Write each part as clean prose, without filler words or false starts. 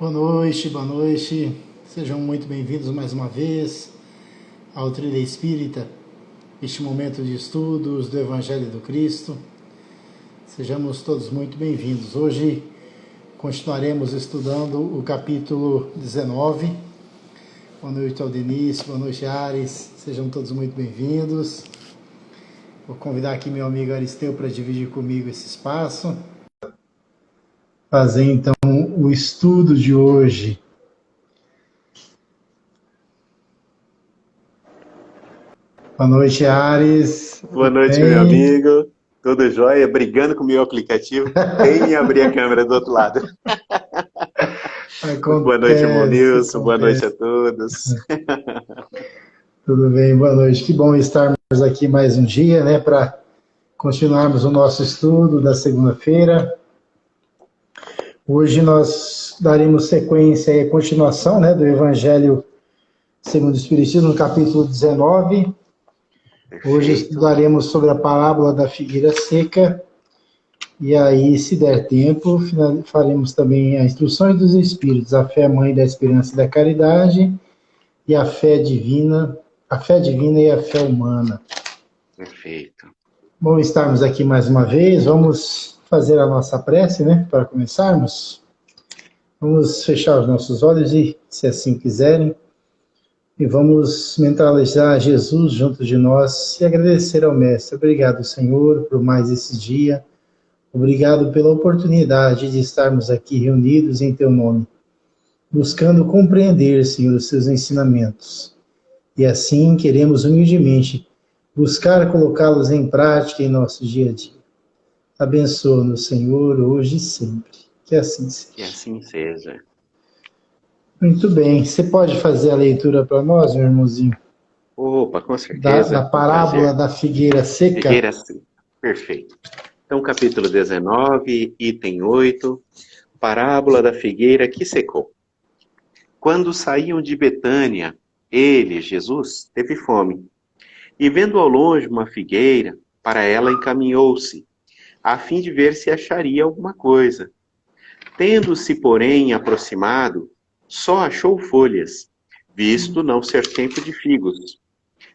Boa noite, boa noite. Sejam muito bem-vindos mais uma vez ao Trilha Espírita, este momento de estudos do Evangelho do Cristo. Sejamos todos muito bem-vindos. Hoje continuaremos estudando o capítulo 19. Boa noite ao Denise, boa noite Ares, sejam todos muito bem-vindos. Vou convidar aqui meu amigo Aristeu para dividir comigo esse espaço. Fazer então o estudo de hoje. Boa noite, Ares. Boa noite, meu amigo. Tudo jóia? Brigando com o meu aplicativo. Nem abrir a câmera do outro lado. Boa noite, irmão Nilson. Boa noite a todos. Tudo bem, boa noite. Que bom estarmos aqui mais um dia, né, para continuarmos o nosso estudo da segunda-feira. Hoje nós daremos sequência e continuação, né, do Evangelho segundo o Espiritismo, no capítulo 19. Perfeito. Hoje estudaremos sobre a parábola da figueira seca. E aí, se der tempo, faremos também as instruções dos Espíritos, a fé mãe da esperança e da caridade, e a fé divina e a fé humana. Perfeito. Bom estarmos aqui mais uma vez. Vamos fazer a nossa prece, né, para começarmos. Vamos fechar os nossos olhos e, se assim quiserem, e vamos mentalizar Jesus junto de nós e agradecer ao Mestre. Obrigado, Senhor, por mais esse dia. Obrigado pela oportunidade de estarmos aqui reunidos em Teu nome, buscando compreender, Senhor, os Seus ensinamentos. E assim queremos humildemente buscar colocá-los em prática em nosso dia a dia. Abençoa-nos, Senhor, hoje e sempre. Que assim seja. Que assim seja. Muito bem. Você pode fazer a leitura para nós, meu irmãozinho? Opa, com certeza. Da parábola da figueira seca? Figueira seca. Perfeito. Então, capítulo 19, item 8, parábola da figueira que secou. Quando saíam de Betânia, ele, Jesus, teve fome. E vendo ao longe uma figueira, para ela encaminhou-se, a fim de ver se acharia alguma coisa. Tendo-se, porém, aproximado, só achou folhas, visto não ser tempo de figos.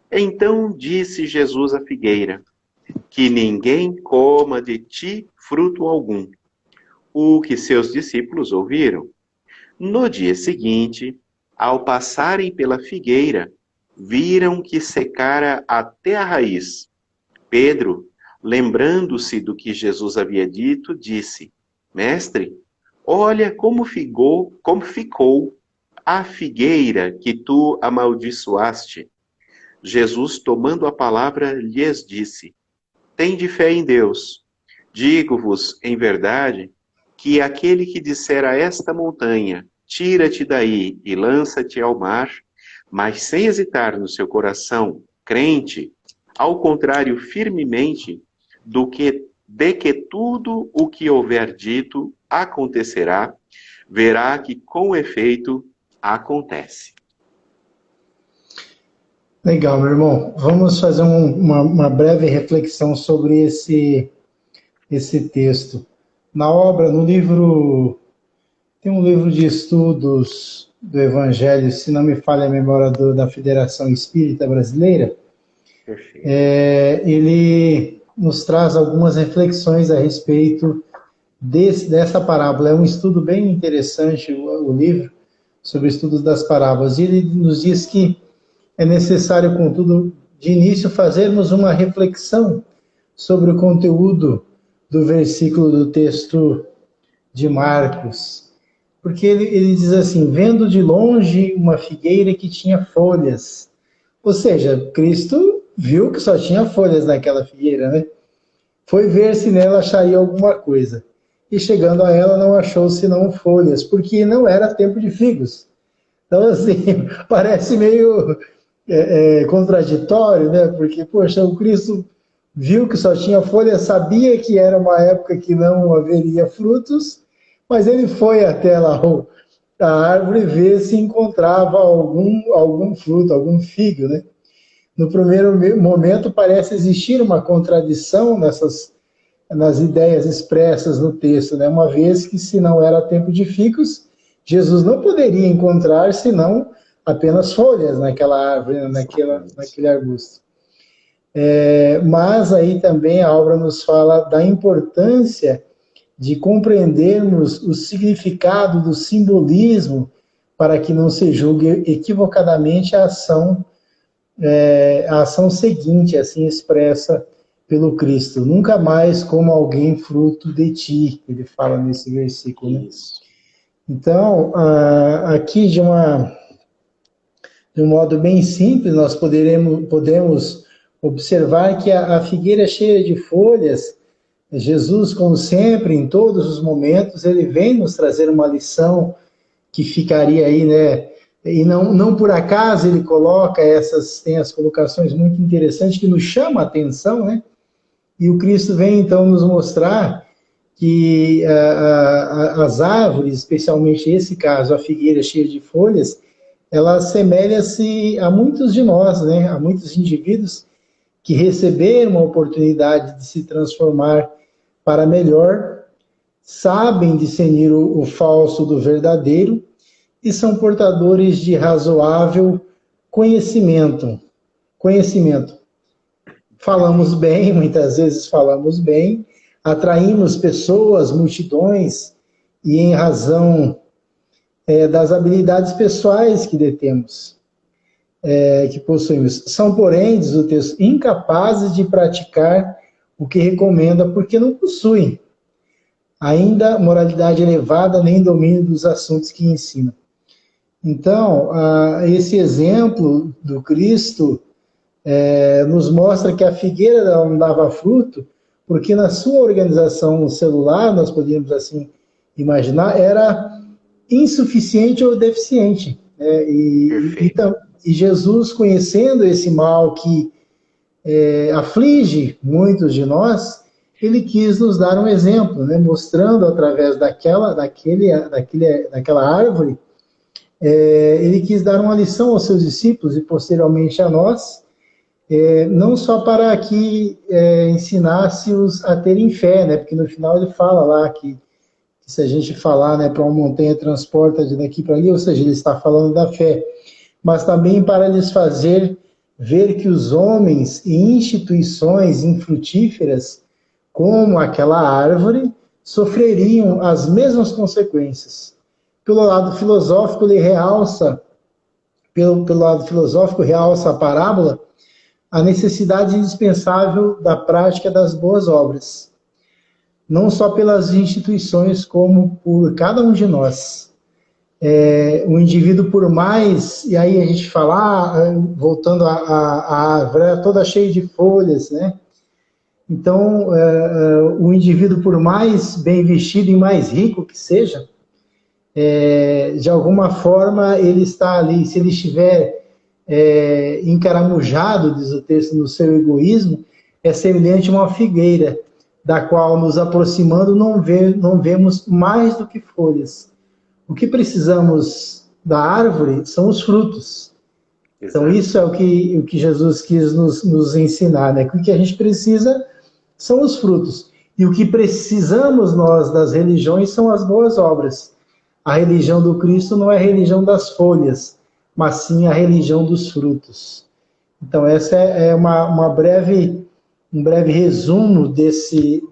Então disse Jesus à figueira, que ninguém coma de ti fruto algum. O que seus discípulos ouviram. No dia seguinte, ao passarem pela figueira, viram que secara até a raiz. Pedro, lembrando-se do que Jesus havia dito, disse, Mestre, olha como ficou a figueira que tu amaldiçoaste. Jesus, tomando a palavra, lhes disse, tende fé em Deus. Digo-vos, em verdade, que aquele que disser a esta montanha, tira-te daí e lança-te ao mar, mas sem hesitar no seu coração, crente, ao contrário, firmemente, de que tudo o que houver dito acontecerá, verá que com efeito acontece. Legal, meu irmão. Vamos fazer uma breve reflexão sobre esse texto. Na obra, no livro, tem um livro de estudos do Evangelho, se não me falha a memória, da Federação Espírita Brasileira. Perfeito. Ele nos traz algumas reflexões a respeito dessa parábola. É um estudo bem interessante, o livro, sobre estudos das parábolas. E ele nos diz que é necessário, contudo, de início, fazermos uma reflexão sobre o conteúdo do versículo do texto de Marcos. Porque ele diz assim, vendo de longe uma figueira que tinha folhas. Ou seja, Cristo viu que só tinha folhas naquela figueira, né? Foi ver se nela acharia alguma coisa. E chegando a ela não achou senão folhas, porque não era tempo de figos. Então, assim, parece meio contraditório, né? Porque, poxa, o Cristo viu que só tinha folhas, sabia que era uma época que não haveria frutos, mas ele foi até lá a árvore ver se encontrava algum fruto, algum figo, né? No primeiro momento parece existir uma contradição nas ideias expressas no texto, né? Uma vez que se não era tempo de figos, Jesus não poderia encontrar senão apenas folhas naquela árvore, naquele arbusto. Mas aí também a obra nos fala da importância de compreendermos o significado do simbolismo para que não se julgue equivocadamente a ação seguinte, assim expressa pelo Cristo. Nunca mais como alguém fruto de ti, ele fala nesse versículo. Né? Então, aqui de um modo bem simples, nós podemos observar que a figueira cheia de folhas, Jesus, como sempre, em todos os momentos, ele vem nos trazer uma lição que ficaria aí, né? E não por acaso ele coloca tem as colocações muito interessantes que nos chamam a atenção, né? E o Cristo vem, então, nos mostrar que as árvores, especialmente esse caso, a figueira cheia de folhas, ela assemelha-se a muitos de nós, né? A muitos indivíduos que receberam a oportunidade de se transformar para melhor, sabem discernir o falso do verdadeiro e são portadores de razoável conhecimento. Falamos bem, muitas vezes falamos bem, atraímos pessoas, multidões, e em razão das habilidades pessoais que detemos, que possuímos. São, porém, diz o texto, incapazes de praticar o que recomenda, porque não possuem ainda moralidade elevada, nem domínio dos assuntos que ensina. Então, esse exemplo do Cristo nos mostra que a figueira não dava fruto, porque na sua organização celular, nós podíamos assim imaginar, era insuficiente ou deficiente. E Jesus, conhecendo esse mal que aflige muitos de nós, ele quis nos dar um exemplo, né, mostrando através daquela árvore, ele quis dar uma lição aos seus discípulos e posteriormente a nós, não só para que ensinasse-os a terem fé, né, porque no final ele fala lá que se a gente falar, né, para uma montanha transporta de daqui para ali, ou seja, ele está falando da fé, mas também para lhes fazer ver que os homens e instituições infrutíferas, como aquela árvore, sofreriam as mesmas consequências. Pelo lado filosófico, ele realça, realça a parábola, a necessidade indispensável da prática das boas obras, não só pelas instituições, como por cada um de nós. O indivíduo, por mais, e aí a gente fala, voltando à árvore, toda cheia de folhas, né? Então, o indivíduo, por mais bem vestido e mais rico que seja, de alguma forma ele está ali, se ele estiver encaramujado, diz o texto, no seu egoísmo, é semelhante a uma figueira, da qual nos aproximando não vemos mais do que folhas. O que precisamos da árvore são os frutos. Exato. Então isso é o que Jesus quis nos ensinar, né? O que a gente precisa são os frutos. E o que precisamos nós das religiões são as boas obras. A religião do Cristo não é a religião das folhas, mas sim a religião dos frutos. Então essa é um breve resumo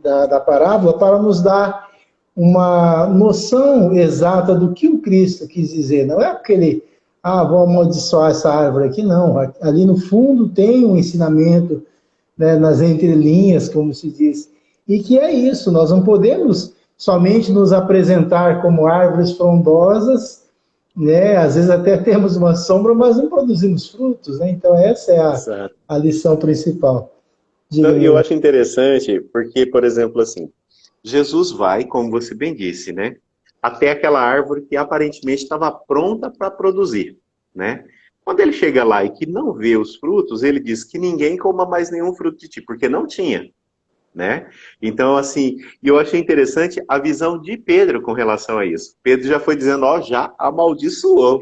da parábola para nos dar uma noção exata do que o Cristo quis dizer. Não é aquele, vou amaldiçoar essa árvore aqui, não. Ali no fundo tem um ensinamento, né, nas entrelinhas, como se diz. E que é isso, nós não podemos somente nos apresentar como árvores frondosas, né? Às vezes até temos uma sombra, mas não produzimos frutos, né? Então essa é a lição principal. Eu acho interessante porque, por exemplo, assim, Jesus vai, como você bem disse, né, até aquela árvore que aparentemente estava pronta para produzir, né? Quando ele chega lá e que não vê os frutos, ele diz que ninguém coma mais nenhum fruto de ti, porque não tinha, né? Então, assim, eu achei interessante a visão de Pedro com relação a isso. Pedro já foi dizendo, já amaldiçoou.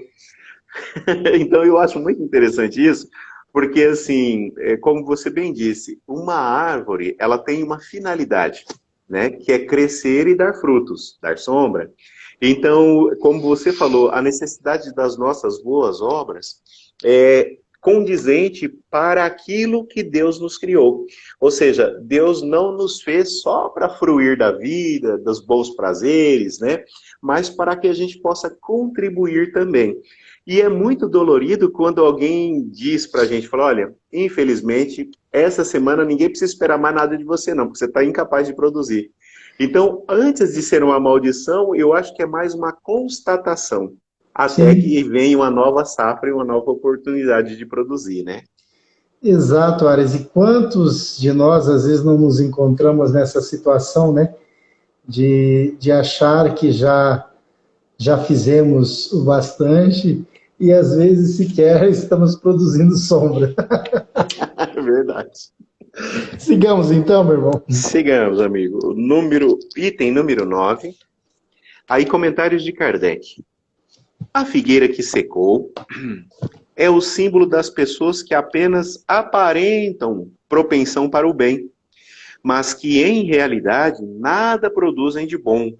Então, eu acho muito interessante isso, porque, assim, como você bem disse, uma árvore, ela tem uma finalidade. né? Que é crescer e dar frutos, dar sombra. Então, como você falou, a necessidade das nossas boas obras é condizente para aquilo que Deus nos criou. Ou seja, Deus não nos fez só para fruir da vida, dos bons prazeres, né? Mas para que a gente possa contribuir também. E é muito dolorido quando alguém diz para a gente, fala, olha, infelizmente, essa semana ninguém precisa esperar mais nada de você não, porque você está incapaz de produzir. Então, antes de ser uma maldição, eu acho que é mais uma constatação, até Sim, que venha uma nova safra e uma nova oportunidade de produzir, né? exato, Ares. E quantos de nós, às vezes, não nos encontramos nessa situação, né? De achar que já fizemos o bastante e, às vezes, sequer estamos produzindo sombra. É verdade. Sigamos, então, meu irmão. Sigamos, amigo. Item número 9. Aí, comentários de Kardec. A figueira que secou é o símbolo das pessoas que apenas aparentam propensão para o bem, mas que em realidade nada produzem de bom.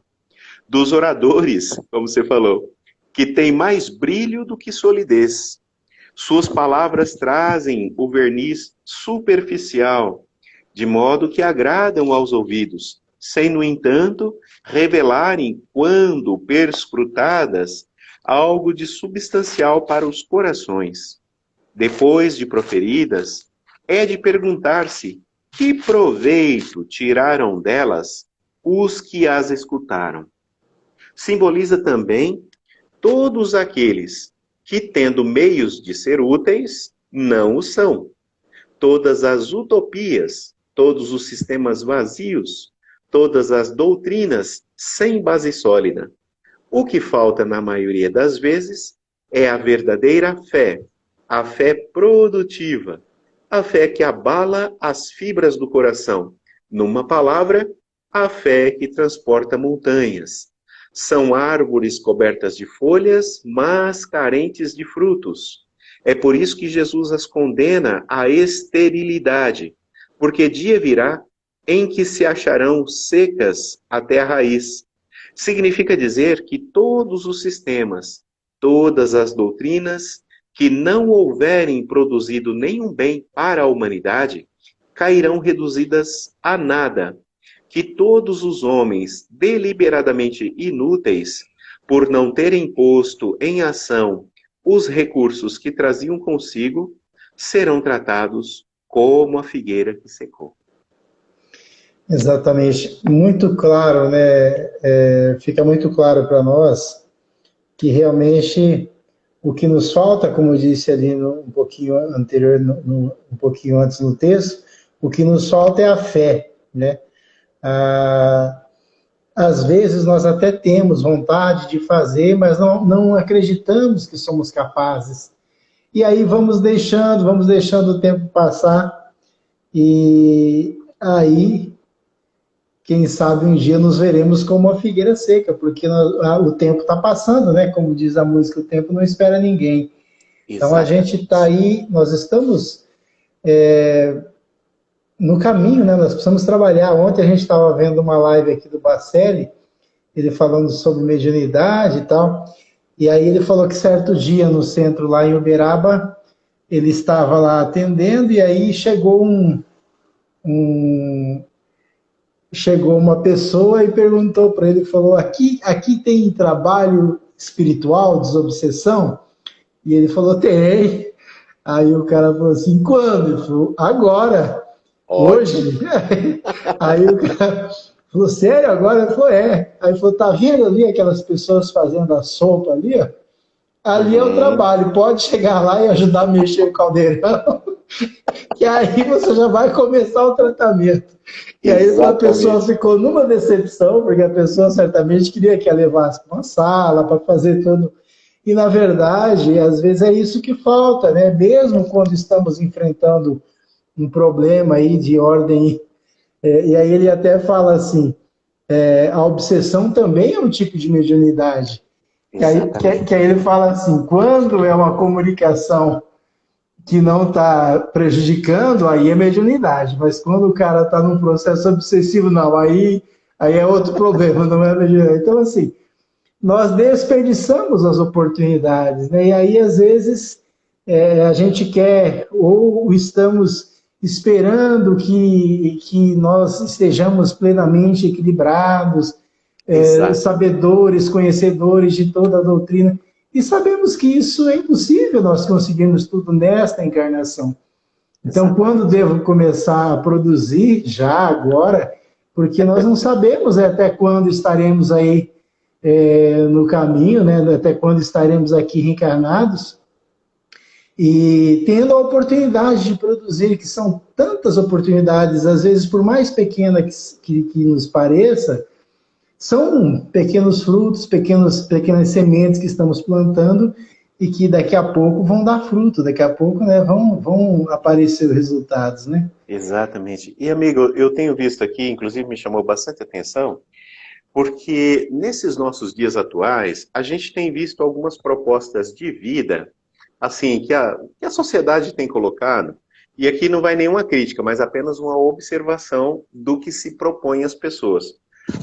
Dos oradores, como você falou, que têm mais brilho do que solidez. Suas palavras trazem o verniz superficial, de modo que agradam aos ouvidos, sem, no entanto, revelarem, quando perscrutadas, algo de substancial para os corações. Depois de proferidas, é de perguntar-se que proveito tiraram delas os que as escutaram. Simboliza também todos aqueles que, tendo meios de ser úteis, não o são. Todas as utopias, todos os sistemas vazios, todas as doutrinas sem base sólida. O que falta, na maioria das vezes, é a verdadeira fé, a fé produtiva, a fé que abala as fibras do coração. Numa palavra, a fé que transporta montanhas. São árvores cobertas de folhas, mas carentes de frutos. É por isso que Jesus as condena à esterilidade, porque dia virá em que se acharão secas até a raiz. Significa dizer que todos os sistemas, todas as doutrinas que não houverem produzido nenhum bem para a humanidade, cairão reduzidas a nada, que todos os homens deliberadamente inúteis, por não terem posto em ação os recursos que traziam consigo, serão tratados como a figueira que secou. Exatamente. Muito claro, né? Fica muito claro para nós que realmente o que nos falta, como eu disse ali um pouquinho anterior, um pouquinho antes no texto, o que nos falta é a fé, né? Às vezes nós até temos vontade de fazer, mas não acreditamos que somos capazes. E aí vamos deixando o tempo passar, e aí, quem sabe um dia nos veremos como uma figueira seca, porque o tempo está passando, né? Como diz a música, o tempo não espera ninguém. Então a gente Exatamente. está aí, nós estamos no caminho, né? Nós precisamos trabalhar. Ontem a gente estava vendo uma live aqui do Bacelli, ele falando sobre mediunidade e tal, e aí ele falou que certo dia no centro lá em Uberaba, ele estava lá atendendo, e aí chegou uma pessoa e perguntou para ele, falou, aqui tem trabalho espiritual, desobsessão? E ele falou, tem. Aí o cara falou assim, quando? Ele falou, agora, Ótimo. hoje. Aí o cara falou, sério, agora? Ele falou, é. Aí ele falou, tá vendo ali aquelas pessoas fazendo a sopa ali, ó? Ali é o Uhum. trabalho, pode chegar lá e ajudar a mexer o caldeirão, que aí você já vai começar o tratamento. E aí a pessoa Exatamente. ficou numa decepção, porque a pessoa certamente queria que a levasse para uma sala, para fazer tudo. E, na verdade, às vezes é isso que falta, né? Mesmo quando estamos enfrentando um problema aí de ordem, e aí ele até fala assim, a obsessão também é um tipo de mediunidade. Que aí Exatamente. ele fala assim, quando é uma comunicação que não está prejudicando, aí é mediunidade. Mas quando o cara está num processo obsessivo, não, aí Aí é outro problema, não é, Virgínia? Então, assim, nós desperdiçamos as oportunidades, né? E aí, às vezes, a gente quer, ou estamos esperando que nós estejamos plenamente equilibrados, Exato. sabedores, conhecedores de toda a doutrina, e sabemos que isso é impossível nós conseguirmos tudo nesta encarnação. Então, quando Exatamente. devo começar a produzir? Já, agora, porque nós não sabemos até quando estaremos aí no caminho, né? Até quando estaremos aqui reencarnados, e tendo a oportunidade de produzir, que são tantas oportunidades, às vezes por mais pequena que nos pareça, são pequenos frutos, pequenas sementes que estamos plantando e que daqui a pouco vão dar fruto, daqui a pouco, né, vão aparecer os resultados, né? Exatamente. E, amigo, eu tenho visto aqui, inclusive me chamou bastante atenção, porque nesses nossos dias atuais, a gente tem visto algumas propostas de vida, assim, que a sociedade tem colocado, e aqui não vai nenhuma crítica, mas apenas uma observação do que se propõe às pessoas.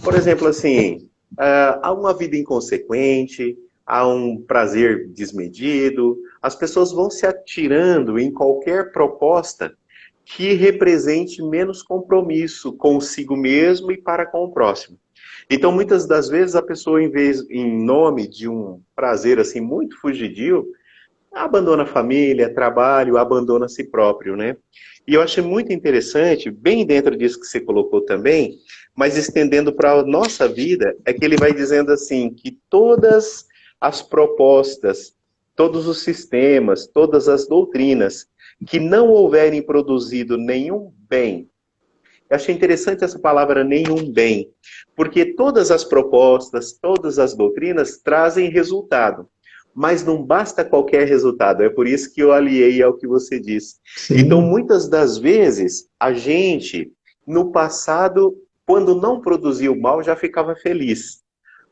Por exemplo, assim, há uma vida inconsequente, há um prazer desmedido, as pessoas vão se atirando em qualquer proposta que represente menos compromisso consigo mesmo e para com o próximo. Então, muitas das vezes, a pessoa, em nome de um prazer assim muito fugidio, abandona a família, trabalho, abandona a si próprio, né? E eu achei muito interessante, bem dentro disso que você colocou também, mas estendendo para a nossa vida, é que ele vai dizendo assim, que todas as propostas, todos os sistemas, todas as doutrinas que não houverem produzido nenhum bem. Eu achei interessante essa palavra nenhum bem, porque todas as propostas, todas as doutrinas trazem resultado, mas não basta qualquer resultado, é por isso que eu aliei ao que você disse. Então, Sim, muitas das vezes, a gente, no passado, quando não produzia o mal, já ficava feliz.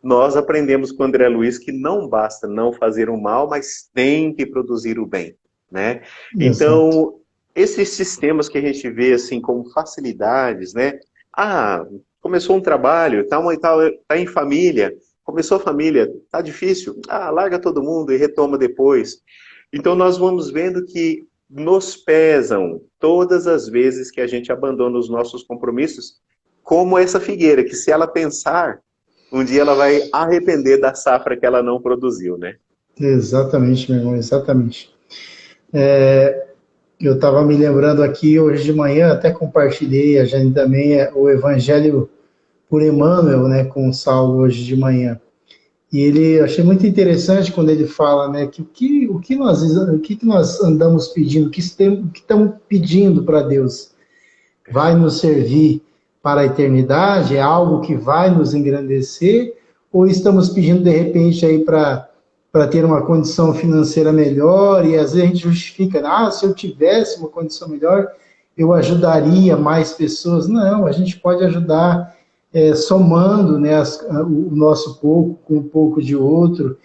Nós aprendemos com o André Luiz que não basta não fazer o mal, mas tem que produzir o bem, né? exato. Então, esses sistemas que a gente vê assim como facilidades, né? Ah, começou um trabalho, tá em família, começou a família, tá difícil, larga todo mundo e retoma depois. Então nós vamos vendo que nos pesam todas as vezes que a gente abandona os nossos compromissos, como essa figueira, que se ela pensar, um dia ela vai arrepender da safra que ela não produziu, né? Exatamente, meu irmão, exatamente. Eu estava me lembrando aqui hoje de manhã, até compartilhei, a gente também, o Evangelho por Emmanuel, né, com o Saulo hoje de manhã. E ele, eu achei muito interessante quando ele fala, né, que o que nós andamos pedindo, o que estamos pedindo para Deus, vai nos servir para a eternidade? É algo que vai nos engrandecer? Ou estamos pedindo, de repente, aí para ter uma condição financeira melhor? E às vezes a gente justifica, se eu tivesse uma condição melhor, eu ajudaria mais pessoas. Não, a gente pode ajudar somando, né, o nosso pouco com um pouco de outro.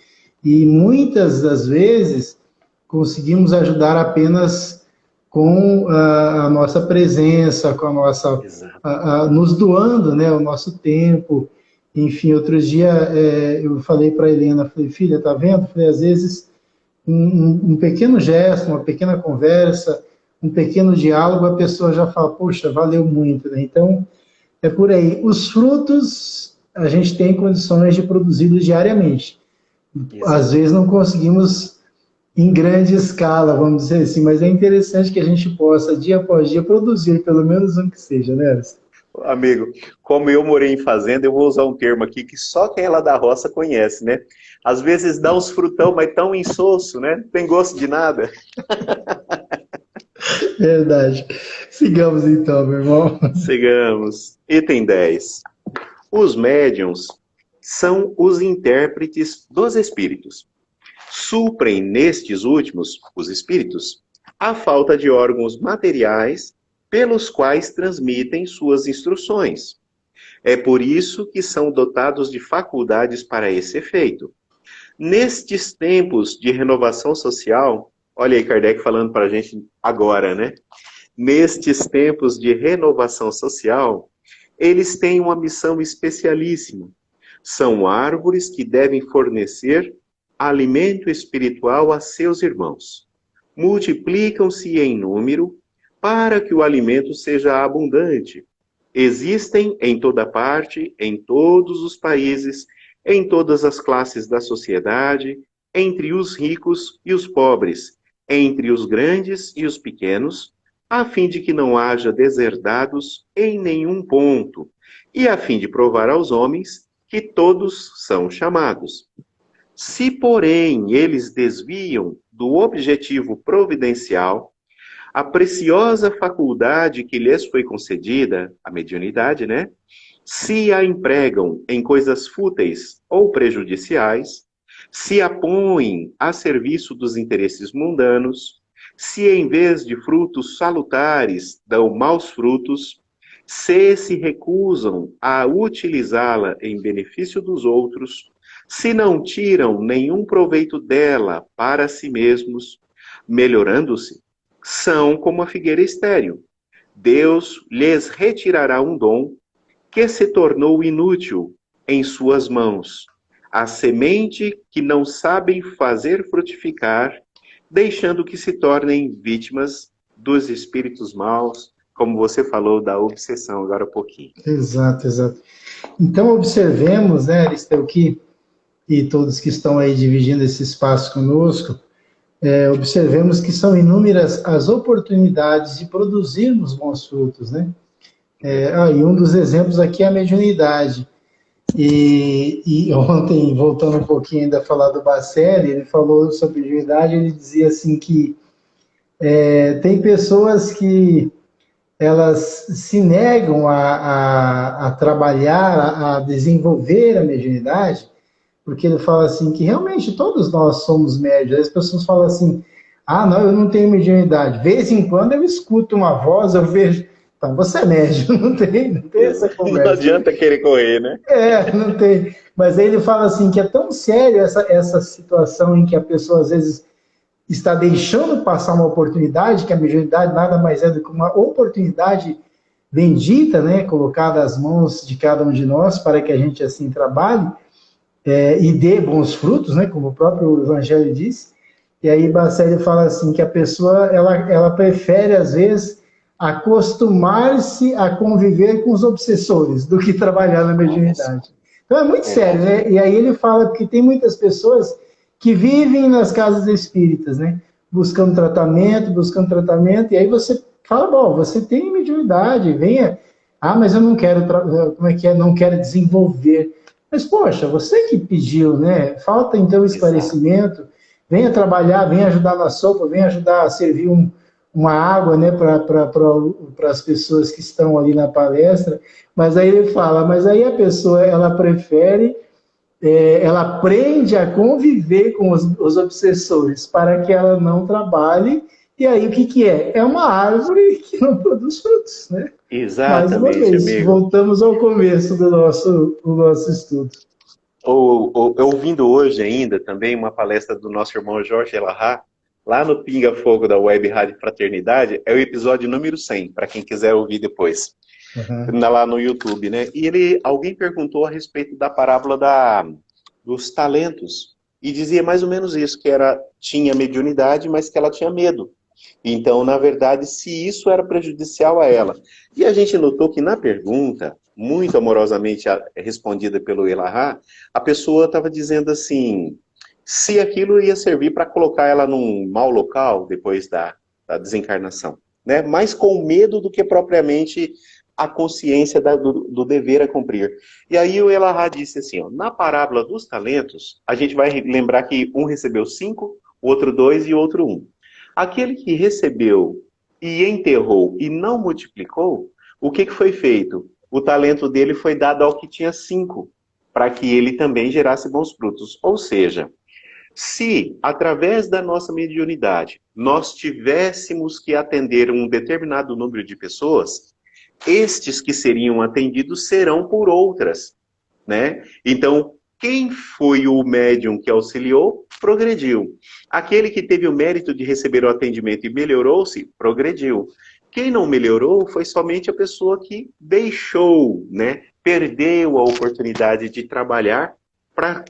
E muitas das vezes conseguimos ajudar apenas com a nossa presença, com a nossa, Exato. nos doando, né, o nosso tempo. Enfim, outro dia eu falei para a Helena, falei, filha, tá vendo? Falei, às vezes um pequeno gesto, uma pequena conversa, um pequeno diálogo, a pessoa já fala, poxa, valeu muito, né? Então, é por aí. Os frutos a gente tem condições de produzi-los diariamente. Às Exato. vezes não conseguimos em grande escala, vamos dizer assim, mas é interessante que a gente possa, dia após dia, produzir pelo menos um que seja, né, Alisson? Amigo, como eu morei em fazenda, eu vou usar um termo aqui que só quem é lá da roça conhece, né? Às vezes dá uns frutão, mas tão insosso, né? Não tem gosto de nada. Verdade. Sigamos então, meu irmão. Sigamos. Item 10. Os médiums são os intérpretes dos espíritos. Suprem nestes últimos, os espíritos, a falta de órgãos materiais pelos quais transmitem suas instruções. É por isso que são dotados de faculdades para esse efeito. Nestes tempos de renovação social, olha aí Kardec falando para a gente agora, né? Nestes tempos de renovação social, eles têm uma missão especialíssima. São árvores que devem fornecer alimento espiritual a seus irmãos. Multiplicam-se em número para que o alimento seja abundante. Existem em toda parte, em todos os países, em todas as classes da sociedade, entre os ricos e os pobres, entre os grandes e os pequenos, a fim de que não haja deserdados em nenhum ponto, e a fim de provar aos homens que todos são chamados. Se, porém, eles desviam do objetivo providencial, a preciosa faculdade que lhes foi concedida, a mediunidade, né? Se a empregam em coisas fúteis ou prejudiciais, se a põem a serviço dos interesses mundanos, se em vez de frutos salutares dão maus frutos, se recusam a utilizá-la em benefício dos outros, se não tiram nenhum proveito dela para si mesmos, melhorando-se, são como a figueira estéril. Deus lhes retirará um dom que se tornou inútil em suas mãos, a semente que não sabem fazer frutificar, deixando que se tornem vítimas dos espíritos maus, como você falou da obsessão agora há pouquinho. Exato, exato. Então, observemos, né, Aristeu, e todos que estão aí dividindo esse espaço conosco, observemos que são inúmeras as oportunidades de produzirmos bons frutos, né? E um dos exemplos aqui é a mediunidade. E ontem, voltando um pouquinho ainda a falar do Bacelli, ele falou sobre mediunidade, ele dizia assim que tem pessoas que elas se negam a trabalhar, a desenvolver a mediunidade, porque ele fala assim que realmente todos nós somos médios. As pessoas falam assim, não, eu não tenho mediunidade. De vez em quando eu escuto uma voz, eu vejo, então você é médio, não tem essa conversa. Não adianta querer correr, né? Não tem. Mas aí ele fala assim que é tão sério essa situação em que a pessoa às vezes está deixando passar uma oportunidade, que a mediunidade nada mais é do que uma oportunidade bendita, né, colocada às mãos de cada um de nós para que a gente assim trabalhe, e dê bons frutos, né, como o próprio Evangelho diz. E aí Bacelli fala assim, que a pessoa, ela prefere, às vezes, acostumar-se a conviver com os obsessores do que trabalhar na mediunidade. Então é muito sério, né? E aí ele fala que tem muitas pessoas que vivem nas casas espíritas, né, buscando tratamento, e aí você fala, bom, você tem mediunidade, venha, mas eu não quero, não quero desenvolver. Mas, poxa, você que pediu, né? Falta, então, esclarecimento. Venha trabalhar, venha ajudar na sopa, venha ajudar a servir uma água, né, para as pessoas que estão ali na palestra. Mas aí ele fala, mas aí a pessoa, ela prefere, ela aprende a conviver com os obsessores para que ela não trabalhe. E aí, o que é? É uma árvore que não produz frutos, né? Exatamente, mais uma vez, amigo. voltamos ao começo do nosso estudo. Ouvindo hoje ainda também uma palestra do nosso irmão Jorge Elahá, lá no Pinga Fogo da Web Rádio Fraternidade, é o episódio número 100, para quem quiser ouvir depois, lá no YouTube, né? E alguém perguntou a respeito da parábola dos talentos, e dizia mais ou menos isso, que tinha mediunidade, mas que ela tinha medo. Então, na verdade, se isso era prejudicial a ela. E a gente notou que na pergunta, muito amorosamente respondida pelo Elahá, a pessoa estava dizendo assim, se aquilo ia servir para colocar ela num mau local depois da desencarnação, né? Mais com medo do que propriamente a consciência do dever a cumprir. E aí o Elahá disse assim, na parábola dos talentos, a gente vai lembrar que um recebeu 5, o outro 2 e o outro 1. Aquele que recebeu e enterrou e não multiplicou, o que foi feito? O talento dele foi dado ao que tinha 5, para que ele também gerasse bons frutos. Ou seja, se através da nossa mediunidade nós tivéssemos que atender um determinado número de pessoas, estes que seriam atendidos serão por outras, né? Então, quem foi o médium que auxiliou, progrediu. Aquele que teve o mérito de receber o atendimento e melhorou-se, progrediu. Quem não melhorou foi somente a pessoa que deixou, né? Perdeu a oportunidade de trabalhar para,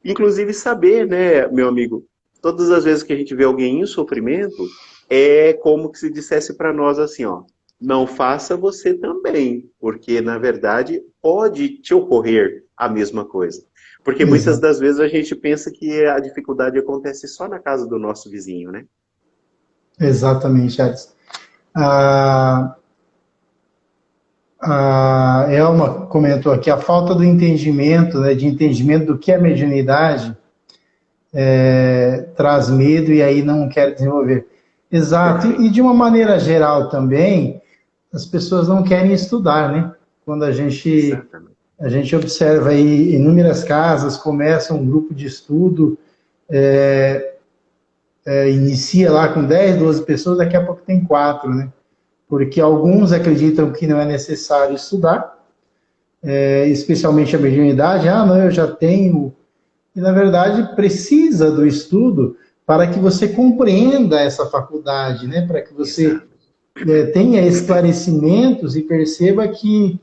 inclusive, saber, né, meu amigo? Todas as vezes que a gente vê alguém em sofrimento, é como que se dissesse para nós assim, ó, não faça você também, porque, na verdade, pode te ocorrer a mesma coisa. Porque muitas Exato. das vezes a gente pensa que a dificuldade acontece só na casa do nosso vizinho, né? Exatamente, Alex. A, a Elma comentou aqui, a falta do entendimento, né, de entendimento do que é mediunidade, traz medo e aí não quer desenvolver. Exato. E Perfeito. de uma maneira geral também, as pessoas não querem estudar, né? Quando Exatamente. a gente observa aí inúmeras casas, começa um grupo de estudo, inicia lá com 10, 12 pessoas, daqui a pouco tem 4, né? Porque alguns acreditam que não é necessário estudar, especialmente a mediunidade. Ah, não, eu já tenho. E, na verdade, precisa do estudo para que você compreenda essa faculdade, né? Para que você Exato. tenha esclarecimentos e perceba que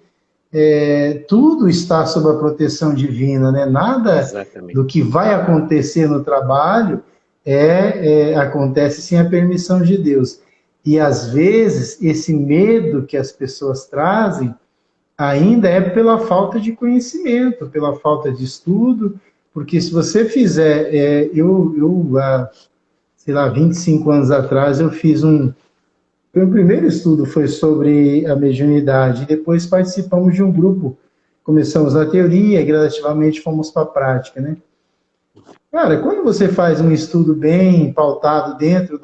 tudo está sob a proteção divina, né? Nada do Exatamente. que vai acontecer no trabalho acontece sem a permissão de Deus. E às vezes esse medo que as pessoas trazem ainda é pela falta de conhecimento, pela falta de estudo, porque se você fizer, há, sei lá, 25 anos atrás, eu fiz meu primeiro estudo foi sobre a mediunidade, depois participamos de um grupo, começamos na teoria e gradativamente fomos para a prática, né? Cara, quando você faz um estudo bem pautado dentro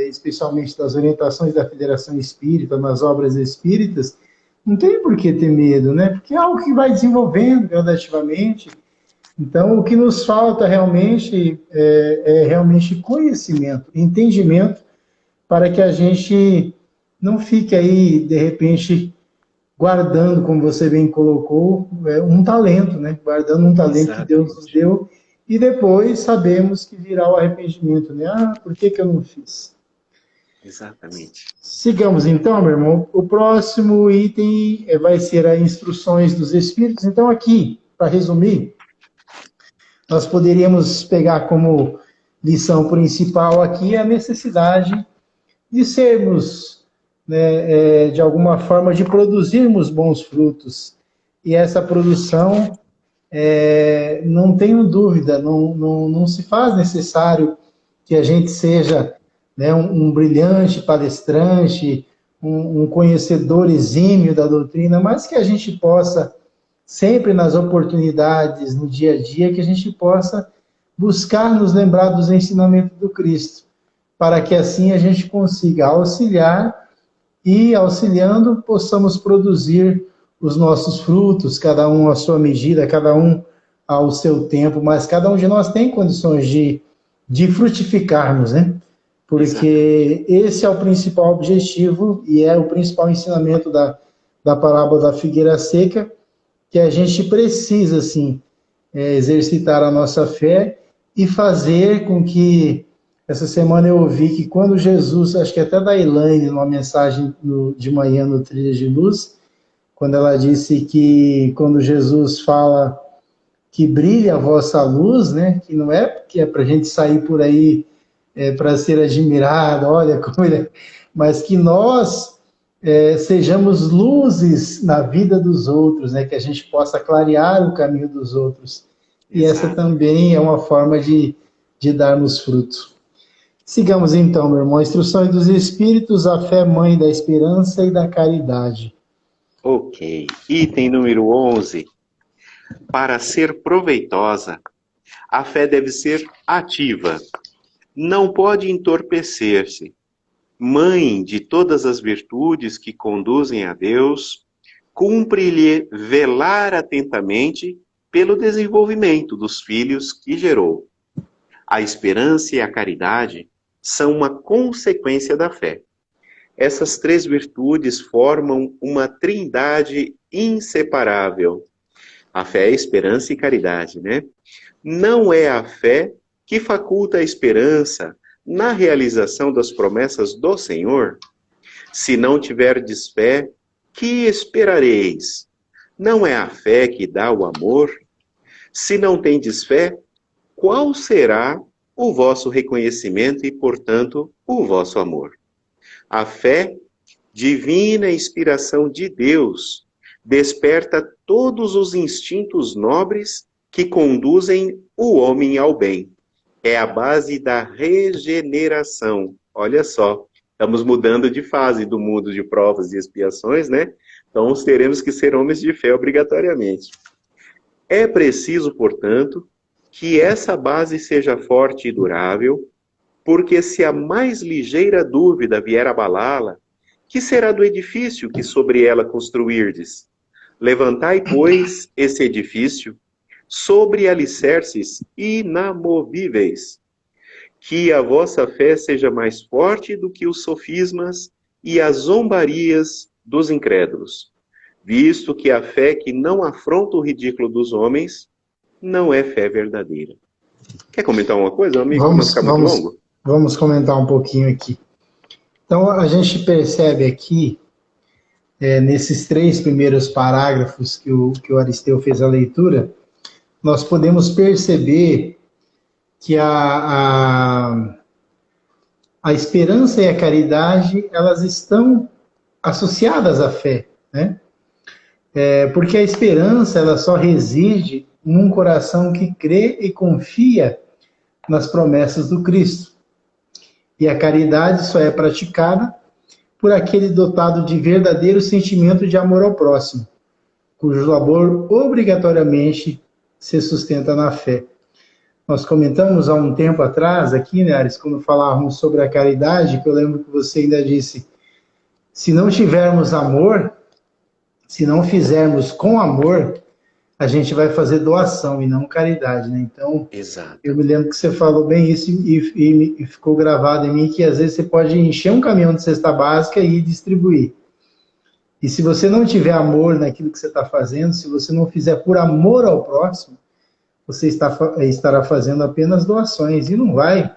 especialmente das orientações da Federação Espírita, nas obras espíritas, não tem por que ter medo, né? Porque é algo que vai desenvolvendo gradativamente. Então, o que nos falta realmente é realmente conhecimento, entendimento, para que a gente não fique aí, de repente, guardando, como você bem colocou, um talento, né? Guardando um talento que Deus nos Exatamente. deu, e depois sabemos que virá o arrependimento, né? Ah, por que eu não fiz? Exatamente. Sigamos então, meu irmão. O próximo item vai ser as instruções dos Espíritos. Então, aqui, para resumir, nós poderíamos pegar como lição principal aqui a necessidade de sermos, né, de alguma forma, de produzirmos bons frutos. E essa produção, não tenho dúvida, não se faz necessário que a gente seja, né, um brilhante palestrante, um conhecedor exímio da doutrina, mas que a gente possa, sempre nas oportunidades, no dia a dia, que a gente possa buscar nos lembrar dos ensinamentos do Cristo, para que assim a gente consiga auxiliar e, auxiliando, possamos produzir os nossos frutos, cada um à sua medida, cada um ao seu tempo, mas cada um de nós tem condições de frutificarmos, né? Exatamente. Porque esse é o principal objetivo e é o principal ensinamento da parábola da figueira seca, que a gente precisa, assim, exercitar a nossa fé e fazer com que. Essa semana eu ouvi que quando Jesus, acho que até da Elaine, numa mensagem de manhã no Trilha de Luz, quando ela disse que quando Jesus fala que brilha a vossa luz, né, que não é porque é para a gente sair por aí para ser admirado, olha como ele é, mas que nós sejamos luzes na vida dos outros, né, que a gente possa clarear o caminho dos outros. E essa Exato. também é uma forma de darmos fruto. Sigamos então, meu irmão. Instruções dos Espíritos, a fé mãe da esperança e da caridade. Ok. Item número 11. Para ser proveitosa, a fé deve ser ativa. Não pode entorpecer-se. Mãe de todas as virtudes que conduzem a Deus, cumpre-lhe velar atentamente pelo desenvolvimento dos filhos que gerou. A esperança e a caridade são uma consequência da fé. Essas três virtudes formam uma trindade inseparável. A fé, a esperança e caridade, né? Não é a fé que faculta a esperança na realização das promessas do Senhor? Se não tiverdes fé, que esperareis? Não é a fé que dá o amor? Se não tendes fé, qual será o vosso reconhecimento e, portanto, o vosso amor? A fé, divina inspiração de Deus, desperta todos os instintos nobres que conduzem o homem ao bem. É a base da regeneração. Olha só, estamos mudando de fase do mundo de provas e expiações, né? Então, teremos que ser homens de fé obrigatoriamente. É preciso, portanto, que essa base seja forte e durável, porque se a mais ligeira dúvida vier abalá-la, que será do edifício que sobre ela construirdes? Levantai, pois, esse edifício sobre alicerces inamovíveis. Que a vossa fé seja mais forte do que os sofismas e as zombarias dos incrédulos, visto que a fé que não afronta o ridículo dos homens não é fé verdadeira. Quer comentar uma coisa, amigo? Para não ficar muito longo? Vamos comentar um pouquinho aqui. Então, a gente percebe aqui, nesses 3 primeiros parágrafos que o Aristeu fez a leitura, nós podemos perceber que a esperança e a caridade, elas estão associadas à fé, né? Porque a esperança, ela só reside num coração que crê e confia nas promessas do Cristo. E a caridade só é praticada por aquele dotado de verdadeiro sentimento de amor ao próximo, cujo amor obrigatoriamente se sustenta na fé. Nós comentamos há um tempo atrás aqui, né, Aris, quando falávamos sobre a caridade, que eu lembro que você ainda disse, se não tivermos amor, se não fizermos com amor, a gente vai fazer doação e não caridade, né? Então, exato. Eu me lembro que você falou bem isso e ficou gravado em mim que às vezes você pode encher um caminhão de cesta básica e distribuir. E se você não tiver amor naquilo que você está fazendo, se você não fizer por amor ao próximo, você estará fazendo apenas doações e não vai,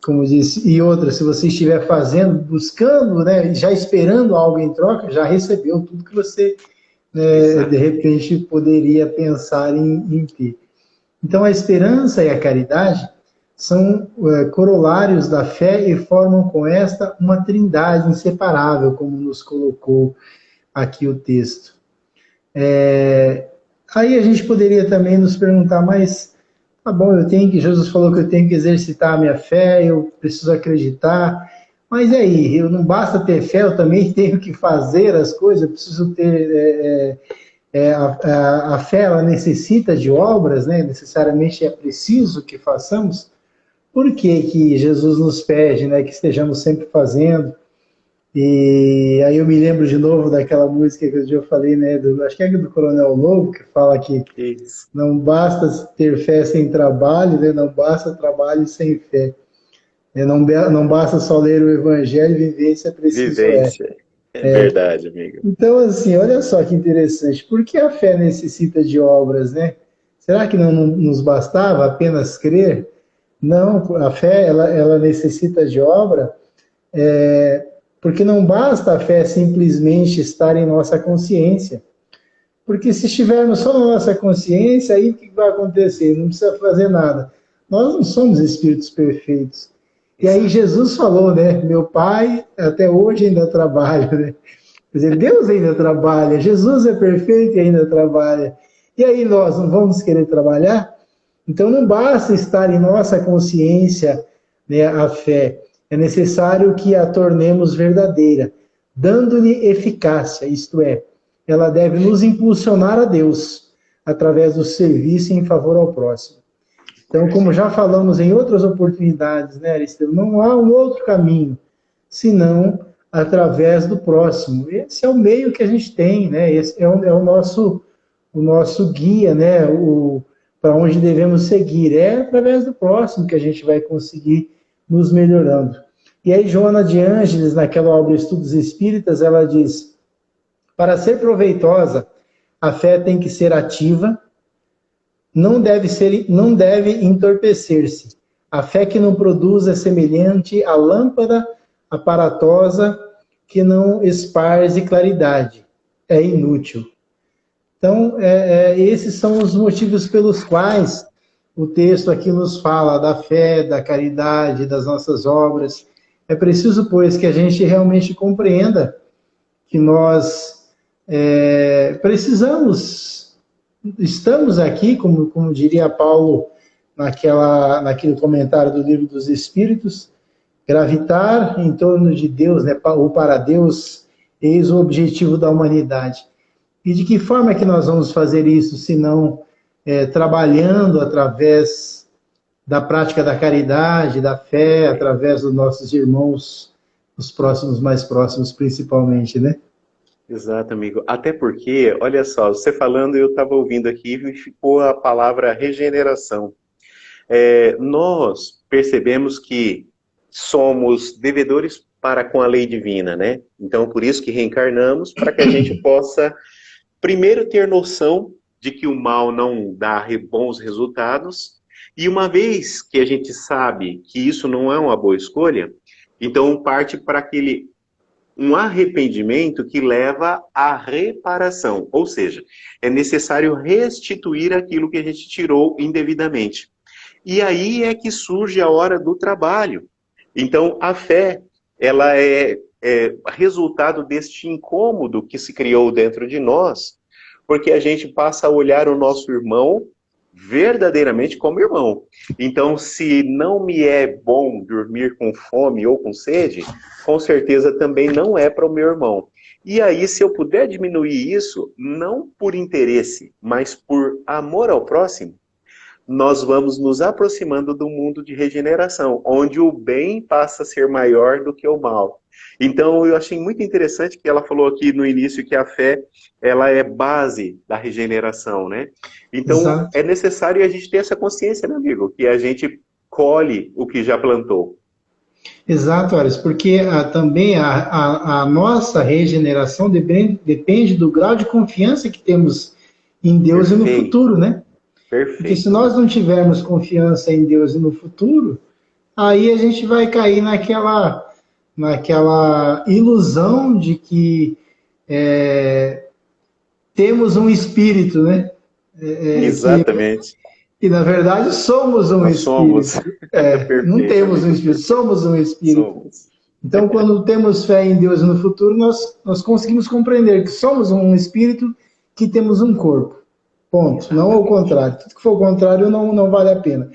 como eu disse, e outra, se você estiver fazendo, buscando, né, já esperando algo em troca, já recebeu tudo que você, de repente, poderia pensar em ter. Então, a esperança e a caridade são corolários da fé e formam com esta uma trindade inseparável, como nos colocou aqui o texto. Aí a gente poderia também nos perguntar, mas, tá bom, Jesus falou que eu tenho que exercitar a minha fé, eu preciso acreditar, mas aí, não basta ter fé, eu também tenho que fazer as coisas, eu preciso ter... a fé, ela necessita de obras, né? Necessariamente é preciso que façamos. Por que Jesus nos pede, né, que estejamos sempre fazendo? E aí eu me lembro de novo daquela música que eu falei, né, acho que é do Coronel Lobo, que fala que não basta ter fé sem trabalho, né, não basta trabalho sem fé. Não basta só ler o Evangelho, vivência é preciso. Vivência. É verdade, amigo. Então, assim, olha só que interessante. Por que a fé necessita de obras, né? Será que não nos bastava apenas crer? Não, a fé, ela necessita de obra, porque não basta a fé simplesmente estar em nossa consciência. Porque se estivermos só na nossa consciência, aí o que vai acontecer? Não precisa fazer nada. Nós não somos espíritos perfeitos. E aí Jesus falou, né? Meu Pai até hoje ainda trabalha, né? Quer dizer, Deus ainda trabalha, Jesus é perfeito e ainda trabalha. E aí nós não vamos querer trabalhar? Então não basta estar em nossa consciência, né, a fé. É necessário que a tornemos verdadeira, dando-lhe eficácia, isto é, ela deve nos impulsionar a Deus, através do serviço em favor ao próximo. Então, como já falamos em outras oportunidades, né, Aristeu, não há um outro caminho, senão através do próximo. Esse é o meio que a gente tem, né? Esse é o nosso guia, né? Para onde devemos seguir. É através do próximo que a gente vai conseguir nos melhorando. E aí, Joana de Ângeles, naquela obra Estudos Espíritas, ela diz: para ser proveitosa, a fé tem que ser ativa, não deve entorpecer-se. A fé que não produz é semelhante à lâmpada aparatosa que não esparze claridade. É inútil. Então, esses são os motivos pelos quais o texto aqui nos fala da fé, da caridade, das nossas obras. É preciso, pois, que a gente realmente compreenda que nós precisamos, estamos aqui, como diria Paulo naquele comentário do Livro dos Espíritos, gravitar em torno de Deus, né, ou para Deus, eis o objetivo da humanidade. E de que forma é que nós vamos fazer isso, se não trabalhando através da prática da caridade, da fé, através dos nossos irmãos, os próximos, mais próximos principalmente, né? Exato, amigo. Até porque, olha só, você falando, eu estava ouvindo aqui e ficou a palavra regeneração. Nós percebemos que somos devedores para com a lei divina, né? Então, por isso que reencarnamos, para que a gente possa, primeiro, ter noção de que o mal não dá bons resultados, e uma vez que a gente sabe que isso não é uma boa escolha, então parte para um arrependimento que leva à reparação, ou seja, é necessário restituir aquilo que a gente tirou indevidamente. E aí é que surge a hora do trabalho. Então, a fé, ela é resultado deste incômodo que se criou dentro de nós, porque a gente passa a olhar o nosso irmão verdadeiramente como irmão. Então, se não me é bom dormir com fome ou com sede, com certeza também não é para o meu irmão. E aí, se eu puder diminuir isso, não por interesse, mas por amor ao próximo, nós vamos nos aproximando do mundo de regeneração, onde o bem passa a ser maior do que o mal. Então, eu achei muito interessante que ela falou aqui no início que a fé, ela é base da regeneração, né? Então, Exato. é necessário a gente ter essa consciência, meu amigo, que a gente colhe o que já plantou. Exato, Ares, porque também a nossa regeneração depende do grau de confiança que temos em Deus e no Perfeito, futuro, né? Porque se perfeito. nós não tivermos confiança em Deus e no futuro, aí a gente vai cair naquela ilusão de que temos um espírito, né? Exatamente. E na verdade somos um Nós somos. espírito. Não Perfeito, temos um amigo. espírito, somos um espírito. Somos. Então, quando temos fé em Deus e no futuro, nós conseguimos compreender que somos um espírito que temos um corpo. Ponto. Não ao Exatamente. contrário. Tudo que for o contrário não vale a pena.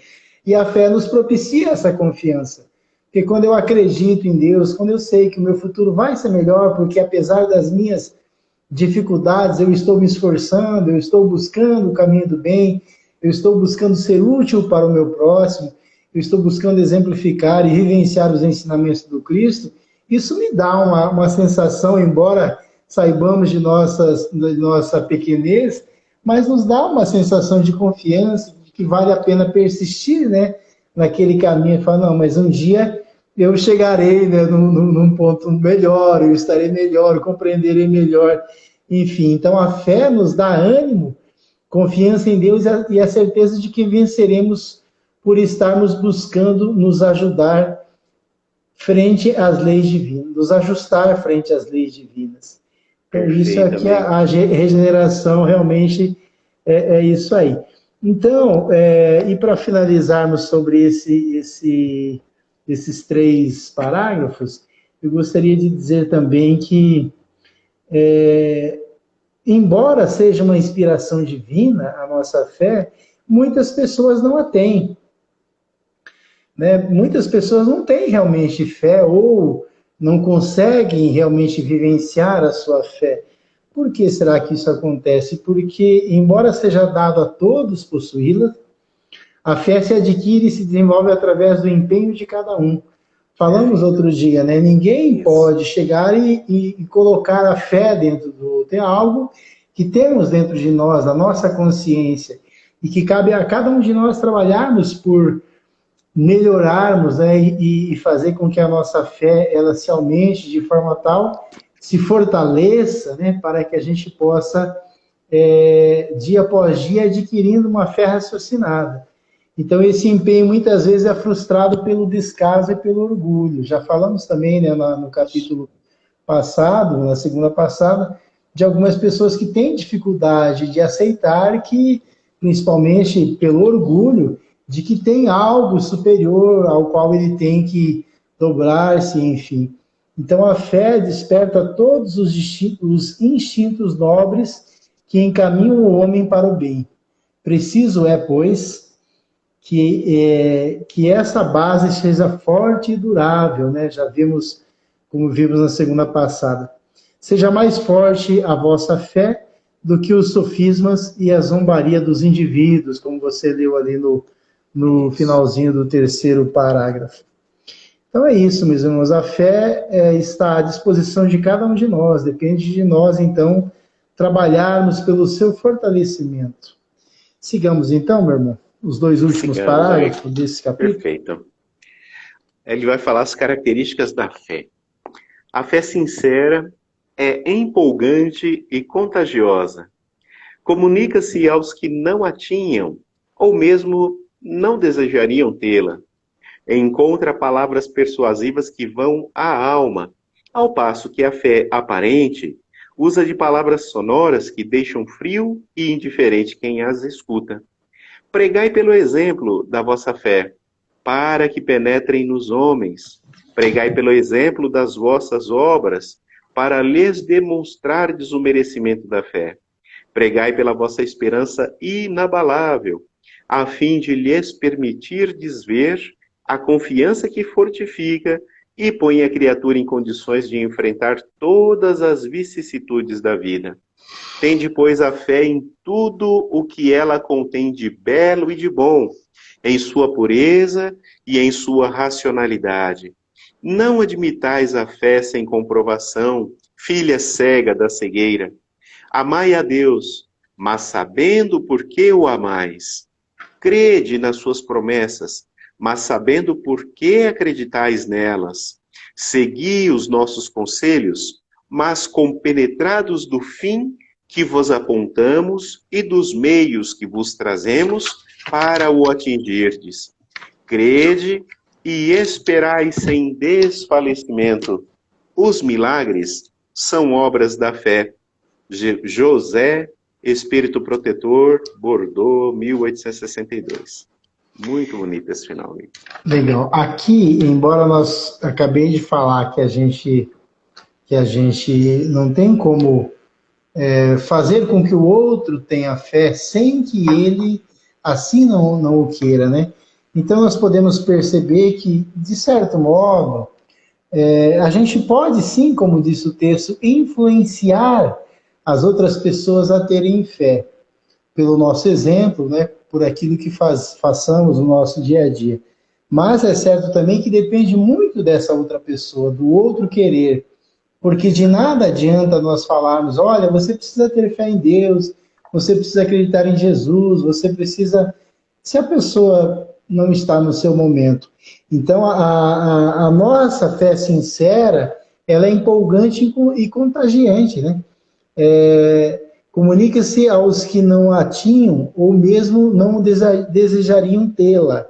E a fé nos propicia essa confiança. Porque quando eu acredito em Deus, quando eu sei que o meu futuro vai ser melhor, porque apesar das minhas dificuldades, eu estou me esforçando, eu estou buscando o caminho do bem, eu estou buscando ser útil para o meu próximo, eu estou buscando exemplificar e vivenciar os ensinamentos do Cristo, isso me dá uma sensação, embora saibamos de nossa pequenez, mas nos dá uma sensação de confiança, de que vale a pena persistir, né, naquele caminho e falar, não, mas um dia eu chegarei, né, num ponto melhor, eu estarei melhor, eu compreenderei melhor, enfim. Então a fé nos dá ânimo, confiança em Deus e a certeza de que venceremos por estarmos buscando nos ajudar frente às leis divinas, nos ajustar frente às leis divinas. Então, isso Perfeito, aqui, amigo. a regeneração realmente é isso aí. Então, e para finalizarmos sobre esses 3 parágrafos, eu gostaria de dizer também que, embora seja uma inspiração divina a nossa fé, muitas pessoas não a têm. Né? Muitas pessoas não têm realmente fé ou não conseguem realmente vivenciar a sua fé. Por que será que isso acontece? Porque, embora seja dado a todos possuí-la, a fé se adquire e se desenvolve através do empenho de cada um. Falamos outro dia, né? Ninguém Isso. pode chegar e colocar a fé dentro do outro. É algo que temos dentro de nós, a nossa consciência, e que cabe a cada um de nós trabalharmos por melhorarmos, né, e fazer com que a nossa fé ela se aumente de forma tal, se fortaleça, né, para que a gente possa, dia após dia, adquirindo uma fé raciocinada. Então, esse empenho muitas vezes é frustrado pelo descaso e pelo orgulho. Já falamos também, né, no capítulo passado, na segunda passada, de algumas pessoas que têm dificuldade de aceitar que, principalmente pelo orgulho, de que tem algo superior ao qual ele tem que dobrar-se, enfim. Então a fé desperta todos os instintos nobres que encaminham o homem para o bem. Preciso é, pois, que essa base seja forte e durável, né? Já vimos, como vimos na segunda passada. Seja mais forte a vossa fé do que os sofismas e a zombaria dos indivíduos, como você leu ali no finalzinho do terceiro parágrafo. Então é isso, meus irmãos. A fé está à disposição de cada um de nós. Depende de nós, então, trabalharmos pelo seu fortalecimento. Sigamos, então, meu irmão, os dois últimos parágrafos desse capítulo. Perfeito. Ele vai falar as características da fé. A fé sincera é empolgante e contagiosa. Comunica-se aos que não a tinham, ou mesmo não desejariam tê-la. Encontra palavras persuasivas que vão à alma, ao passo que a fé aparente usa de palavras sonoras que deixam frio e indiferente quem as escuta. Pregai pelo exemplo da vossa fé, para que penetrem nos homens. Pregai pelo exemplo das vossas obras, para lhes demonstrardes o merecimento da fé. Pregai pela vossa esperança inabalável, a fim de lhes permitirdes ver a confiança que fortifica e põe a criatura em condições de enfrentar todas as vicissitudes da vida. Tende, pois, a fé em tudo o que ela contém de belo e de bom, em sua pureza e em sua racionalidade. Não admitais a fé sem comprovação, filha cega da cegueira. Amai a Deus, mas sabendo por que o amais. Crede nas suas promessas, mas sabendo por que acreditais nelas. Segui os nossos conselhos, mas compenetrados do fim que vos apontamos e dos meios que vos trazemos para o atingirdes. Crede e esperai sem desfalecimento. Os milagres são obras da fé. José, Espírito Protetor, Bordeaux, 1862. Muito bonito esse final. Legal. Aqui, embora nós acabei de falar que a gente não tem como fazer com que o outro tenha fé sem que ele assim não o queira, né? Então nós podemos perceber que, de certo modo, a gente pode sim, como disse o texto, influenciar as outras pessoas a terem fé, pelo nosso exemplo, né? Por aquilo que façamos no nosso dia a dia. Mas é certo também que depende muito dessa outra pessoa, do outro querer, porque de nada adianta nós falarmos, olha, você precisa ter fé em Deus, você precisa acreditar em Jesus, você precisa... Se a pessoa não está no seu momento. Então, a nossa fé sincera, ela é empolgante e contagiante, né? Comunica-se aos que não a tinham, ou mesmo não desejariam tê-la.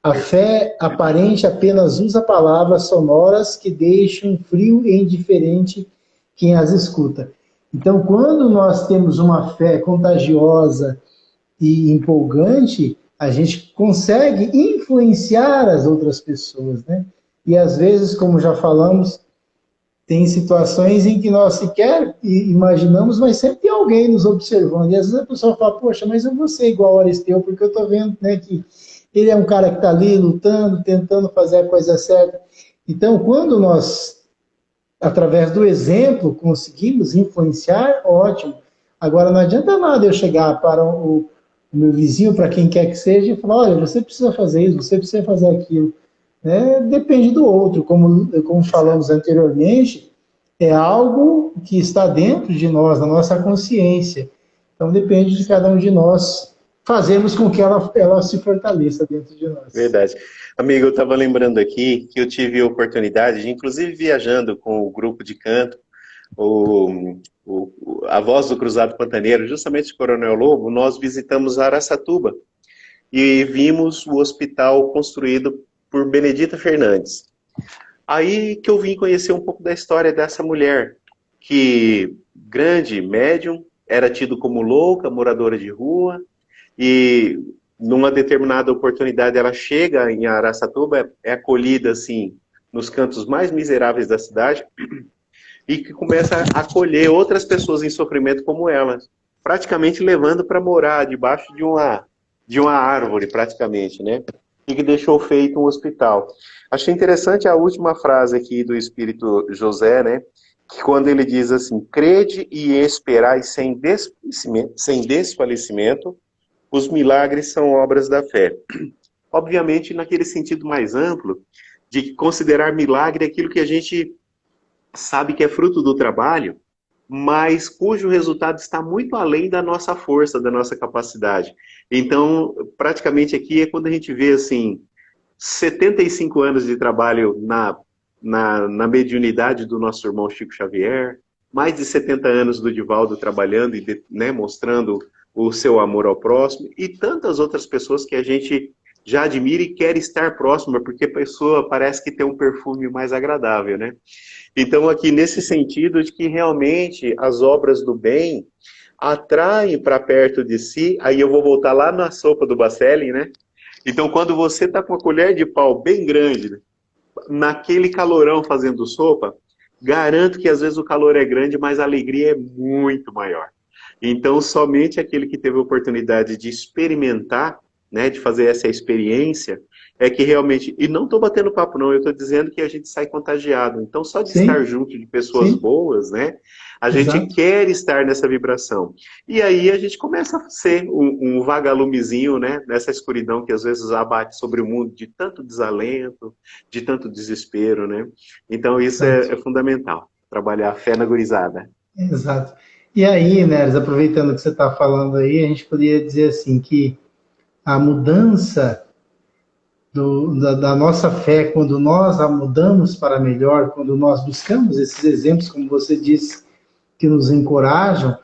A fé aparente apenas usa palavras sonoras que deixam frio e indiferente quem as escuta. Então, quando nós temos uma fé contagiosa e empolgante, a gente consegue influenciar as outras pessoas, né? E às vezes, como já falamos, tem situações em que nós sequer imaginamos, mas sempre tem alguém nos observando. E às vezes a pessoa fala, poxa, mas eu vou ser igual ao Aristeu, porque eu estou vendo, né, que ele é um cara que está ali lutando, tentando fazer a coisa certa. Então, quando nós, através do exemplo, conseguimos influenciar, ótimo. Agora, não adianta nada eu chegar para o meu vizinho, para quem quer que seja, e falar, olha, você precisa fazer isso, você precisa fazer aquilo. Depende do outro, como falamos anteriormente, é algo que está dentro de nós, na nossa consciência. Então, depende de cada um de nós fazermos com que ela se fortaleça dentro de nós. Verdade. Amigo, eu estava lembrando aqui que eu tive a oportunidade de, inclusive viajando com o grupo de canto, a Voz do Cruzado Pantaneiro, justamente Coronel Lobo, nós visitamos Araçatuba e vimos o hospital construído por Benedita Fernandes. Aí que eu vim conhecer um pouco da história dessa mulher, que grande médium, era tido como louca, moradora de rua, e numa determinada oportunidade ela chega em Araçatuba, é acolhida assim nos cantos mais miseráveis da cidade e que começa a acolher outras pessoas em sofrimento como ela, praticamente levando para morar debaixo de uma árvore, praticamente, né? E que deixou feito um hospital. Achei interessante a última frase aqui do Espírito José, né? Que quando ele diz assim, crede e esperai sem desfalecimento, os milagres são obras da fé. Obviamente, naquele sentido mais amplo, de considerar milagre aquilo que a gente sabe que é fruto do trabalho, mas cujo resultado está muito além da nossa força, da nossa capacidade. Então, praticamente aqui é quando a gente vê, assim, 75 anos de trabalho na mediunidade do nosso irmão Chico Xavier, mais de 70 anos do Divaldo trabalhando e né, mostrando o seu amor ao próximo, e tantas outras pessoas que a gente já admira e quer estar próxima, porque a pessoa parece que tem um perfume mais agradável, né? Então, aqui nesse sentido de que realmente as obras do bem atraem para perto de si, aí eu vou voltar lá na sopa do Bacelli, né? Então, quando você está com a colher de pau bem grande, né, naquele calorão fazendo sopa, garanto que às vezes o calor é grande, mas a alegria é muito maior. Então, somente aquele que teve a oportunidade de experimentar, né, de fazer essa experiência, é que realmente... E não estou batendo papo, não. Eu estou dizendo que a gente sai contagiado. Então, só de estar Sim, junto de pessoas sim, boas, né, a gente exato. quer estar nessa vibração. E aí a gente começa a ser um vagalumezinho, né, nessa escuridão que às vezes abate sobre o mundo de tanto desalento, de tanto desespero, né? Então, isso Exato. é fundamental. Trabalhar a fé na gurizada. Exato. E aí, Neres, aproveitando que você está falando aí, a gente poderia dizer assim que a mudança da nossa fé, quando nós a mudamos para melhor, quando nós buscamos esses exemplos, como você disse, que nos encorajam,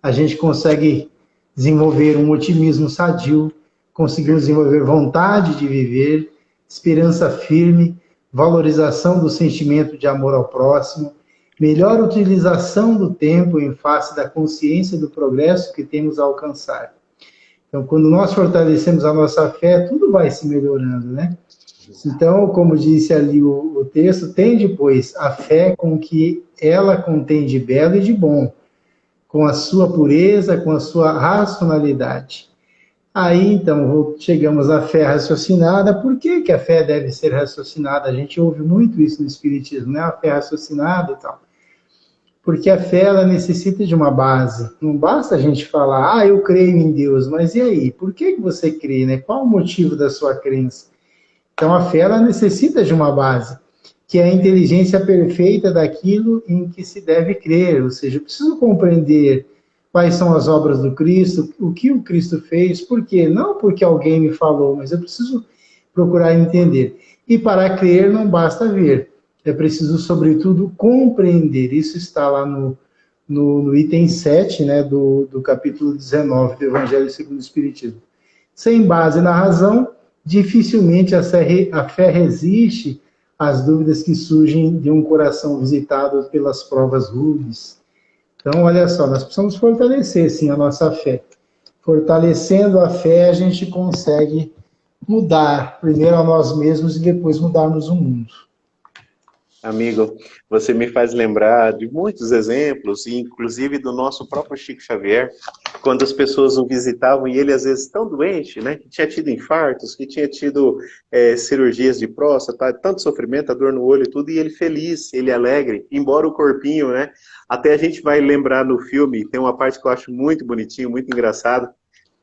a gente consegue desenvolver um otimismo sadio, conseguimos desenvolver vontade de viver, esperança firme, valorização do sentimento de amor ao próximo, melhor utilização do tempo em face da consciência do progresso que temos a alcançar. Então, quando nós fortalecemos a nossa fé, tudo vai se melhorando, né? Então, como disse ali o texto, tende, pois, a fé com que ela contém de belo e de bom, com a sua pureza, com a sua racionalidade. Aí, então, chegamos à fé raciocinada. Por que que a fé deve ser raciocinada? A gente ouve muito isso no Espiritismo, né? A fé raciocinada e tal. Porque a fé, ela necessita de uma base. Não basta a gente falar, ah, eu creio em Deus, mas e aí? Por que que você crê, né? Qual o motivo da sua crença? Então, a fé, ela necessita de uma base, que é a inteligência perfeita daquilo em que se deve crer. Ou seja, eu preciso compreender quais são as obras do Cristo, o que o Cristo fez, por quê? Não porque alguém me falou, mas eu preciso procurar entender. E para crer não basta ver, é preciso, sobretudo, compreender. Isso está lá no item 7, né, do capítulo 19 do Evangelho segundo o Espiritismo. Sem base na razão, dificilmente a fé resiste às dúvidas que surgem de um coração visitado pelas provas rudes. Então, olha só, nós precisamos fortalecer, sim, a nossa fé. Fortalecendo a fé, a gente consegue mudar, primeiro a nós mesmos e depois mudarmos o mundo. Amigo, você me faz lembrar de muitos exemplos, inclusive do nosso próprio Chico Xavier, quando as pessoas o visitavam e ele às vezes tão doente, né, que tinha tido infartos, que tinha tido cirurgias de próstata, tanto sofrimento, a dor no olho e tudo, e ele feliz, ele alegre, embora o corpinho, né, até a gente vai lembrar no filme, tem uma parte que eu acho muito bonitinho, muito engraçado,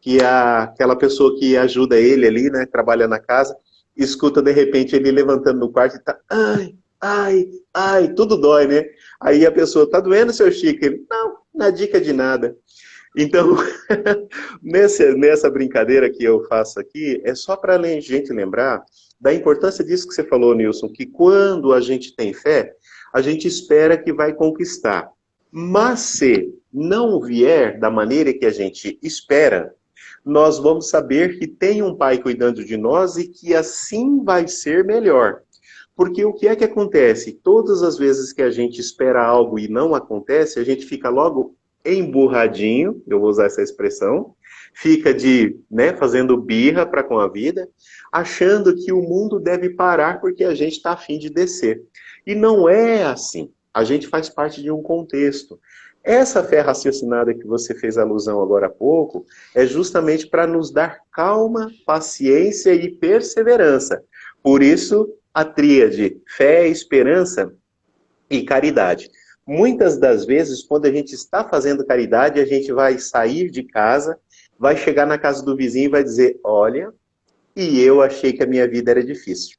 que aquela pessoa que ajuda ele ali, né, trabalha na casa, escuta de repente ele levantando no quarto e tá, ai, tudo dói, né? Aí a pessoa, tá doendo, seu Chico? Ele, não é dica de nada. Então, nessa brincadeira que eu faço aqui, é só para a gente lembrar da importância disso que você falou, Nilson, que quando a gente tem fé, a gente espera que vai conquistar. Mas se não vier da maneira que a gente espera, nós vamos saber que tem um Pai cuidando de nós e que assim vai ser melhor. Porque o que é que acontece? Todas as vezes que a gente espera algo e não acontece, a gente fica logo emburradinho, eu vou usar essa expressão, fica fazendo birra para com a vida, achando que o mundo deve parar porque a gente está a fim de descer. E não é assim. A gente faz parte de um contexto. Essa fé raciocinada que você fez alusão agora há pouco é justamente para nos dar calma, paciência e perseverança. Por isso, a tríade fé, esperança e caridade. Muitas das vezes, quando a gente está fazendo caridade, a gente vai sair de casa, vai chegar na casa do vizinho e vai dizer, olha, e eu achei que a minha vida era difícil.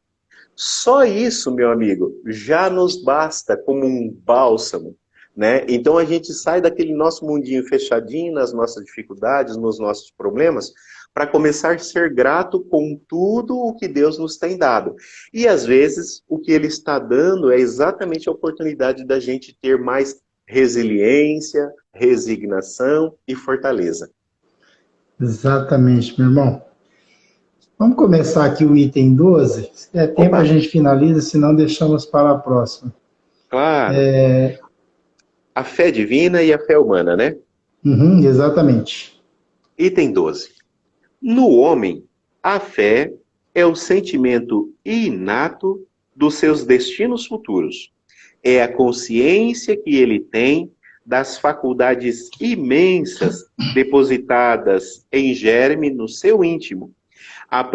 Só isso, meu amigo, já nos basta como um bálsamo, né? Então a gente sai daquele nosso mundinho fechadinho, nas nossas dificuldades, nos nossos problemas, para começar a ser grato com tudo o que Deus nos tem dado. E às vezes o que Ele está dando é exatamente a oportunidade da gente ter mais resiliência, resignação e fortaleza. Exatamente, meu irmão. Vamos começar aqui o item 12. Se der tempo a gente finaliza, senão deixamos para a próxima. Claro. A fé divina e a fé humana, né? Exatamente. Item 12. No homem, a fé é o sentimento inato dos seus destinos futuros. É a consciência que ele tem das faculdades imensas depositadas em germe no seu íntimo, a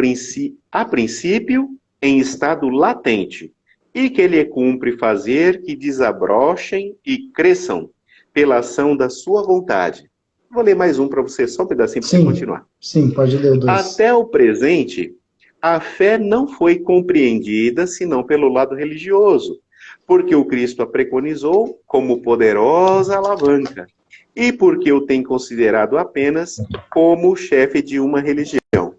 princípio em estado latente, e que lhe cumpre fazer que desabrochem e cresçam pela ação da sua vontade. Vou ler mais um para você, só um pedacinho para você continuar. Sim, pode ler o 2. Até o presente, a fé não foi compreendida senão pelo lado religioso, porque o Cristo a preconizou como poderosa alavanca, e porque o tem considerado apenas como o chefe de uma religião.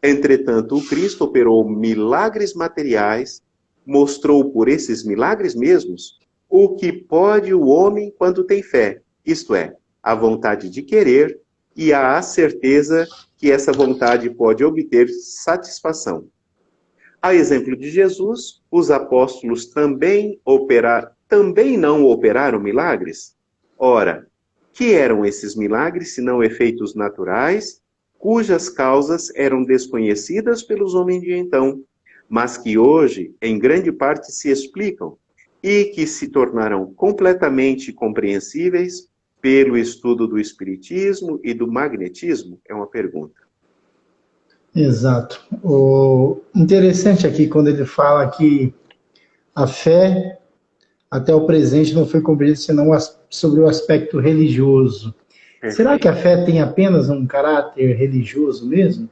Entretanto, o Cristo operou milagres materiais, mostrou por esses milagres mesmos o que pode o homem quando tem fé, isto é, a vontade de querer e a certeza que essa vontade pode obter satisfação. A exemplo de Jesus, os apóstolos também não operaram milagres? Ora, que eram esses milagres senão efeitos naturais, cujas causas eram desconhecidas pelos homens de então, mas que hoje, em grande parte, se explicam e que se tornaram completamente compreensíveis pelo estudo do espiritismo e do magnetismo? É uma pergunta. Exato. O interessante aqui, quando ele fala que a fé, até o presente, não foi compreendida senão sobre o aspecto religioso. Perfeito. Será que a fé tem apenas um caráter religioso mesmo?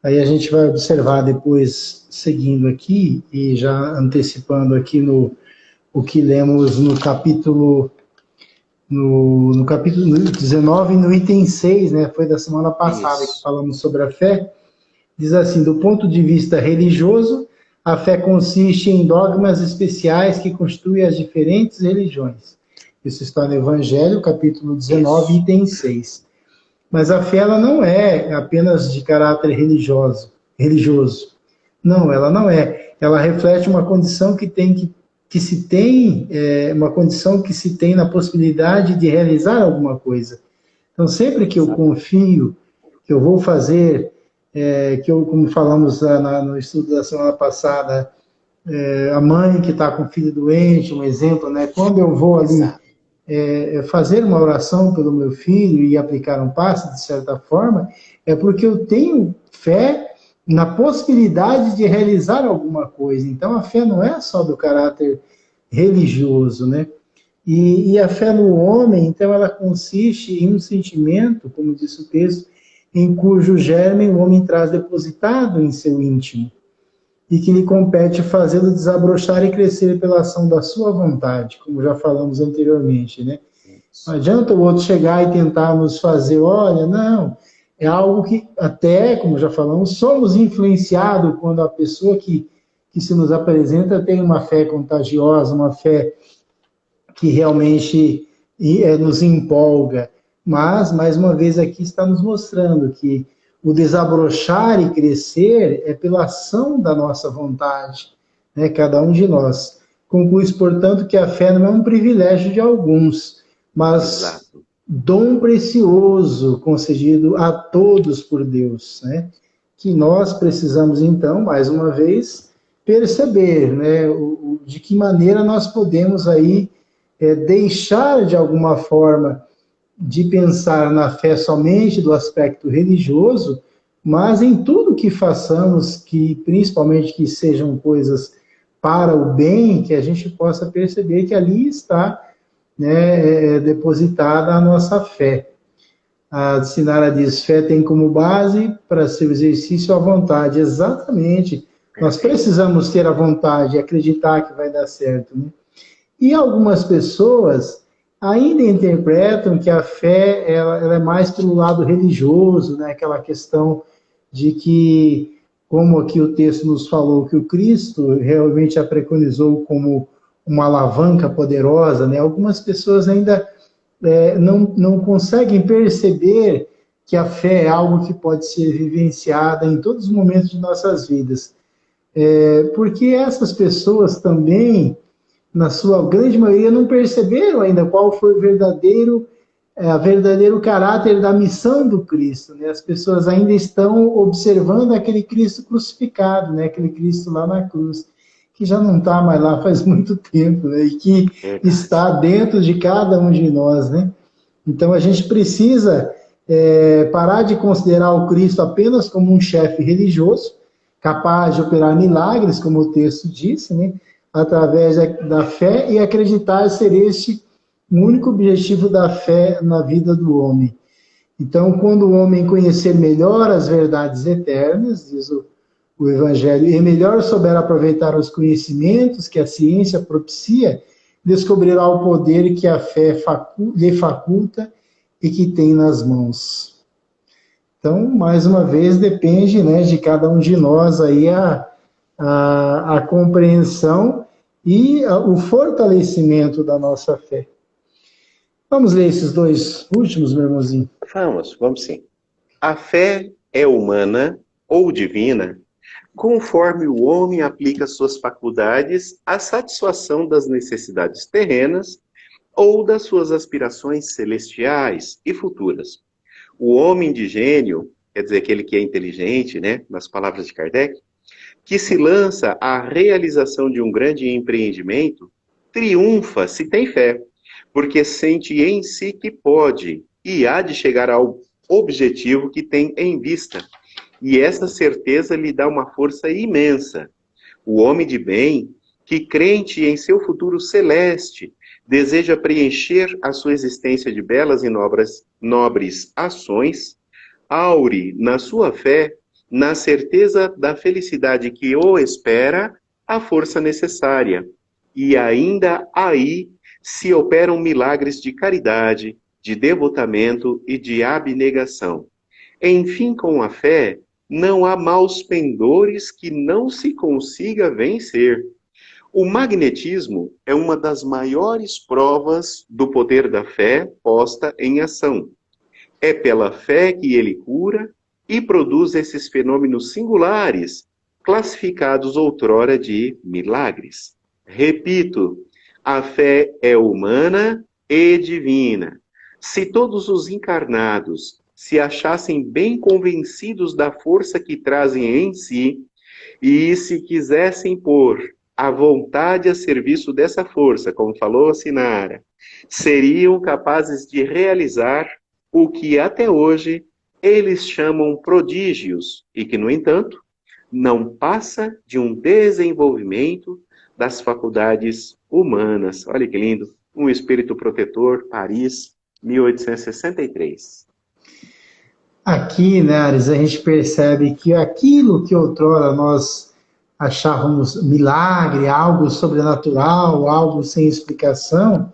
Aí a gente vai observar depois, seguindo aqui, e já antecipando aqui o que lemos no capítulo 19, no item 6, né? Foi da semana passada que falamos sobre a fé. Diz assim, do ponto de vista religioso, a fé consiste em dogmas especiais que constituem as diferentes religiões. Isso está no Evangelho, capítulo 19, item 6. Mas a fé ela não é apenas de caráter religioso. Não, ela não é. Ela reflete uma condição uma condição que se tem na possibilidade de realizar alguma coisa. Então, sempre que eu confio que eu vou fazer, como falamos no estudo da semana passada, a mãe que está com o filho doente, um exemplo, né? Quando eu vou ali fazer uma oração pelo meu filho e aplicar um passe, de certa forma, é porque eu tenho fé na possibilidade de realizar alguma coisa. Então, a fé não é só do caráter religioso, né? E a fé no homem, então, ela consiste em um sentimento, como disse o texto, em cujo germe o homem traz depositado em seu íntimo, e que lhe compete fazê-lo desabrochar e crescer pela ação da sua vontade, como já falamos anteriormente, né? Não adianta o outro chegar e tentarmos fazer, olha, não, é algo que até, como já falamos, somos influenciados quando a pessoa que se nos apresenta tem uma fé contagiosa, uma fé que realmente nos empolga. Mas, mais uma vez, aqui está nos mostrando que o desabrochar e crescer é pela ação da nossa vontade. né, cada um de nós. Conclui-se, portanto, que a fé não é um privilégio de alguns, mas Exato. dom precioso concedido a todos por Deus, né? Que nós precisamos, então, mais uma vez, perceber, né, de que maneira nós podemos aí deixar, de alguma forma, de pensar na fé somente do aspecto religioso, mas em tudo que façamos, que principalmente que sejam coisas para o bem, que a gente possa perceber que ali está, né, depositada a nossa fé. A Sinara diz, fé tem como base para seu exercício a vontade. Exatamente. Nós precisamos ter a vontade e acreditar que vai dar certo, né? E algumas pessoas ainda interpretam que a fé ela é mais pelo lado religioso, né? Aquela questão de que, como aqui o texto nos falou, que o Cristo realmente a preconizou como uma alavanca poderosa, né? Algumas pessoas ainda não conseguem perceber que a fé é algo que pode ser vivenciada em todos os momentos de nossas vidas. Porque essas pessoas também, na sua grande maioria, não perceberam ainda qual foi o verdadeiro caráter da missão do Cristo, né? As pessoas ainda estão observando aquele Cristo crucificado, né? Aquele Cristo lá na cruz, que já não está mais lá faz muito tempo, né? E que está dentro de cada um de nós, né? Então a gente precisa parar de considerar o Cristo apenas como um chefe religioso, capaz de operar milagres, como o texto disse, né? Através da fé, e acreditar ser este o único objetivo da fé na vida do homem. Então, quando o homem conhecer melhor as verdades eternas, diz o Evangelho, e melhor souber aproveitar os conhecimentos que a ciência propicia, descobrirá o poder que a fé lhe faculta e que tem nas mãos. Então, mais uma vez, depende, né, de cada um de nós aí a compreensão e o fortalecimento da nossa fé. Vamos ler esses dois últimos, meu irmãozinho? Vamos sim. A fé é humana ou divina, conforme o homem aplica suas faculdades à satisfação das necessidades terrenas ou das suas aspirações celestiais e futuras. O homem de gênio, quer dizer, aquele que é inteligente, né, nas palavras de Kardec, que se lança à realização de um grande empreendimento, triunfa se tem fé, porque sente em si que pode e há de chegar ao objetivo que tem em vista. E essa certeza lhe dá uma força imensa. O homem de bem, que crente em seu futuro celeste, deseja preencher a sua existência de belas e nobres ações, aure na sua fé, na certeza da felicidade que o espera, a força necessária. E ainda aí se operam milagres de caridade, de devotamento e de abnegação. Enfim, com a fé, não há maus pendores que não se consiga vencer. O magnetismo é uma das maiores provas do poder da fé posta em ação. É pela fé que ele cura e produz esses fenômenos singulares, classificados outrora de milagres. Repito, a fé é humana e divina. Se todos os encarnados se achassem bem convencidos da força que trazem em si, e se quisessem pôr a vontade a serviço dessa força, como falou a Sinara, seriam capazes de realizar o que até hoje eles chamam prodígios, e que, no entanto, não passa de um desenvolvimento das faculdades humanas. Olha que lindo. Um espírito protetor, Paris, 1863. Aqui, né, Ares, a gente percebe que aquilo que outrora nós achávamos milagre, algo sobrenatural, algo sem explicação,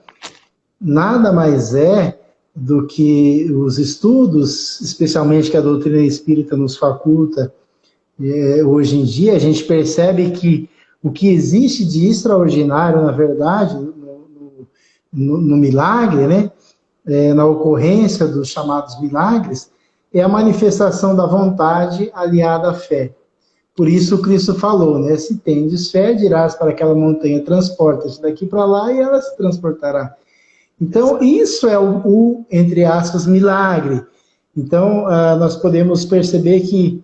nada mais é do que os estudos, especialmente que a doutrina espírita nos faculta hoje em dia. A gente percebe que o que existe de extraordinário, na verdade, no milagre, né, na ocorrência dos chamados milagres, é a manifestação da vontade aliada à fé. Por isso Cristo falou, né? Se tendes fé, dirás para aquela montanha, transporta-te daqui para lá e ela se transportará. Então, isso é entre aspas, milagre. Então, nós podemos perceber que,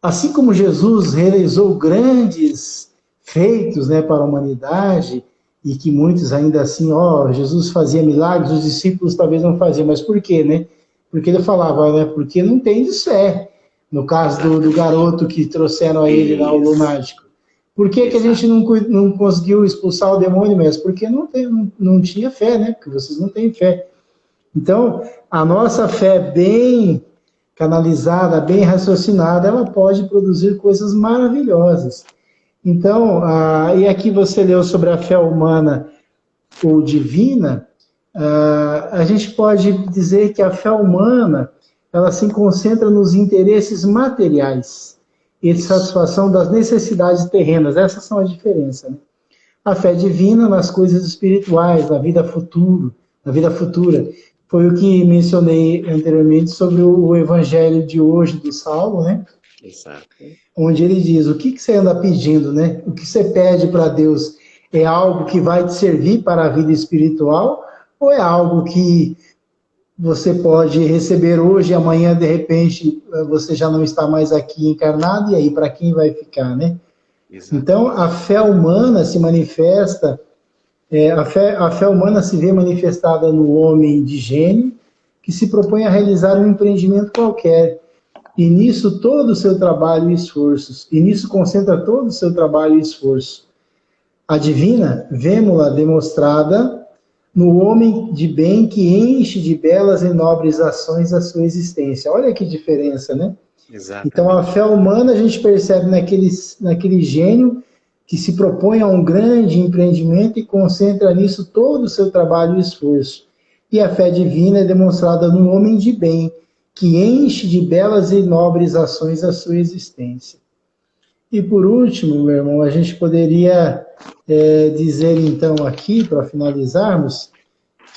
assim como Jesus realizou grandes feitos, né, para a humanidade, e que muitos ainda assim, Jesus fazia milagres, os discípulos talvez não faziam, mas por quê, né? Porque ele falava, né, porque não tem fé. No caso do garoto que trouxeram a ele lá, o lunático. Por que, que a gente não conseguiu expulsar o demônio mesmo? Porque não tinha fé, né? Porque vocês não têm fé. Então, a nossa fé bem canalizada, bem raciocinada, ela pode produzir coisas maravilhosas. Então, e aqui você leu sobre a fé humana ou divina, a gente pode dizer que a fé humana, ela se concentra nos interesses materiais e de satisfação das necessidades terrenas. Essas são as diferenças, né? A fé divina nas coisas espirituais, na vida futura. Foi o que mencionei anteriormente sobre o evangelho de hoje do Saulo, né? Exato. Onde ele diz, o que você anda pedindo, né? O que você pede para Deus é algo que vai te servir para a vida espiritual ou é algo que você pode receber hoje e amanhã, de repente, você já não está mais aqui encarnado, e aí para quem vai ficar, né? Exato. Então, a fé humana se manifesta, a fé humana se vê manifestada no homem de gênio, que se propõe a realizar um empreendimento qualquer, e nisso todo o seu trabalho e esforços, e nisso concentra todo o seu trabalho e esforço. A divina, vemos-la demonstrada no homem de bem que enche de belas e nobres ações a sua existência. Olha que diferença, né? Exatamente. Então, a fé humana a gente percebe naquele gênio que se propõe a um grande empreendimento e concentra nisso todo o seu trabalho e esforço. E a fé divina é demonstrada no homem de bem, que enche de belas e nobres ações a sua existência. E por último, meu irmão, a gente poderia dizer então aqui, para finalizarmos,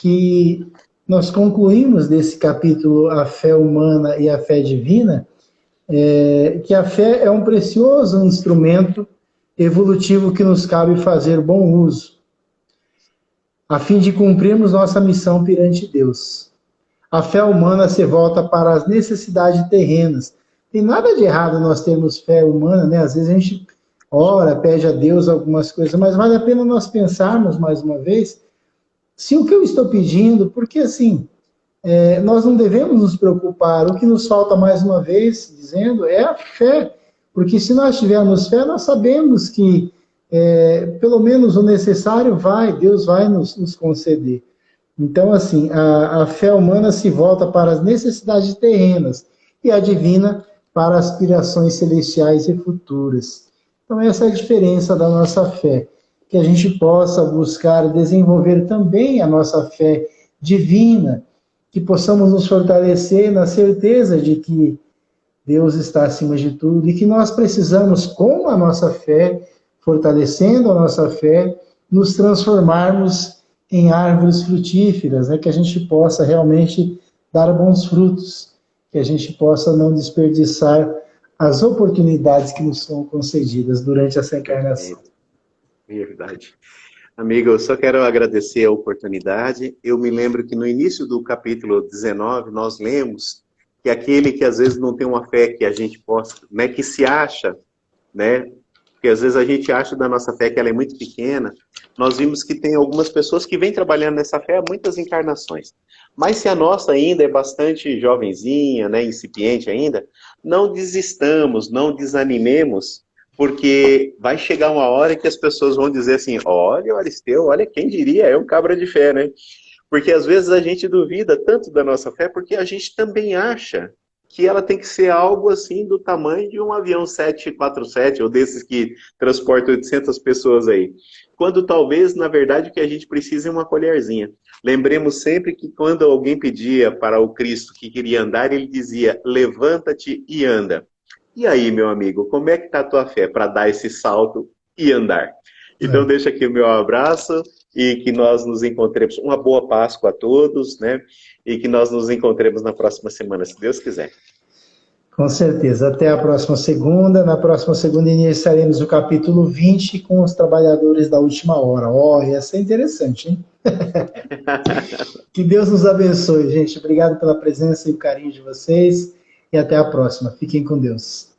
que nós concluímos desse capítulo a fé humana e a fé divina, que a fé é um precioso instrumento evolutivo que nos cabe fazer bom uso, a fim de cumprirmos nossa missão perante Deus. A fé humana se volta para as necessidades terrenas. Tem nada de errado nós termos fé humana, né? Às vezes a gente ora, pede a Deus algumas coisas, mas vale a pena nós pensarmos mais uma vez se o que eu estou pedindo, porque assim, nós não devemos nos preocupar. O que nos falta, mais uma vez, dizendo, é a fé. Porque se nós tivermos fé, nós sabemos que pelo menos o necessário Deus vai nos conceder. Então, assim, a fé humana se volta para as necessidades terrenas e a divina para aspirações celestiais e futuras. Então, essa é a diferença da nossa fé, que a gente possa buscar desenvolver também a nossa fé divina, que possamos nos fortalecer na certeza de que Deus está acima de tudo e que nós precisamos, com a nossa fé, fortalecendo a nossa fé, nos transformarmos em árvores frutíferas, né? Que a gente possa realmente dar bons frutos, que a gente possa não desperdiçar as oportunidades que nos são concedidas durante essa encarnação. Verdade. Amigo, eu só quero agradecer a oportunidade. Eu me lembro que no início do capítulo 19, nós lemos que aquele que às vezes não tem uma fé que a gente possa, né, que se acha, né, porque às vezes a gente acha da nossa fé que ela é muito pequena, nós vimos que tem algumas pessoas que vêm trabalhando nessa fé há muitas encarnações. Mas se a nossa ainda é bastante jovenzinha, né, incipiente ainda, não desistamos, não desanimemos, porque vai chegar uma hora que as pessoas vão dizer assim, olha o Aristeu, olha quem diria, é um cabra de fé, né? Porque às vezes a gente duvida tanto da nossa fé, porque a gente também acha que ela tem que ser algo assim do tamanho de um avião 747, ou desses que transportam 800 pessoas aí. Quando talvez, na verdade, o que a gente precisa é uma colherzinha. Lembremos sempre que quando alguém pedia para o Cristo que queria andar, ele dizia, levanta-te e anda. E aí, meu amigo, como é que está a tua fé para dar esse salto e andar? Então, deixa aqui o meu abraço e que nós nos encontremos. Uma boa Páscoa a todos, né? E que nós nos encontremos na próxima semana, se Deus quiser. Com certeza. Até a próxima segunda. Na próxima segunda iniciaremos o capítulo 20 com os trabalhadores da última hora. Ó, ia ser interessante, hein? Que Deus nos abençoe, gente. Obrigado pela presença e o carinho de vocês. E até a próxima. Fiquem com Deus.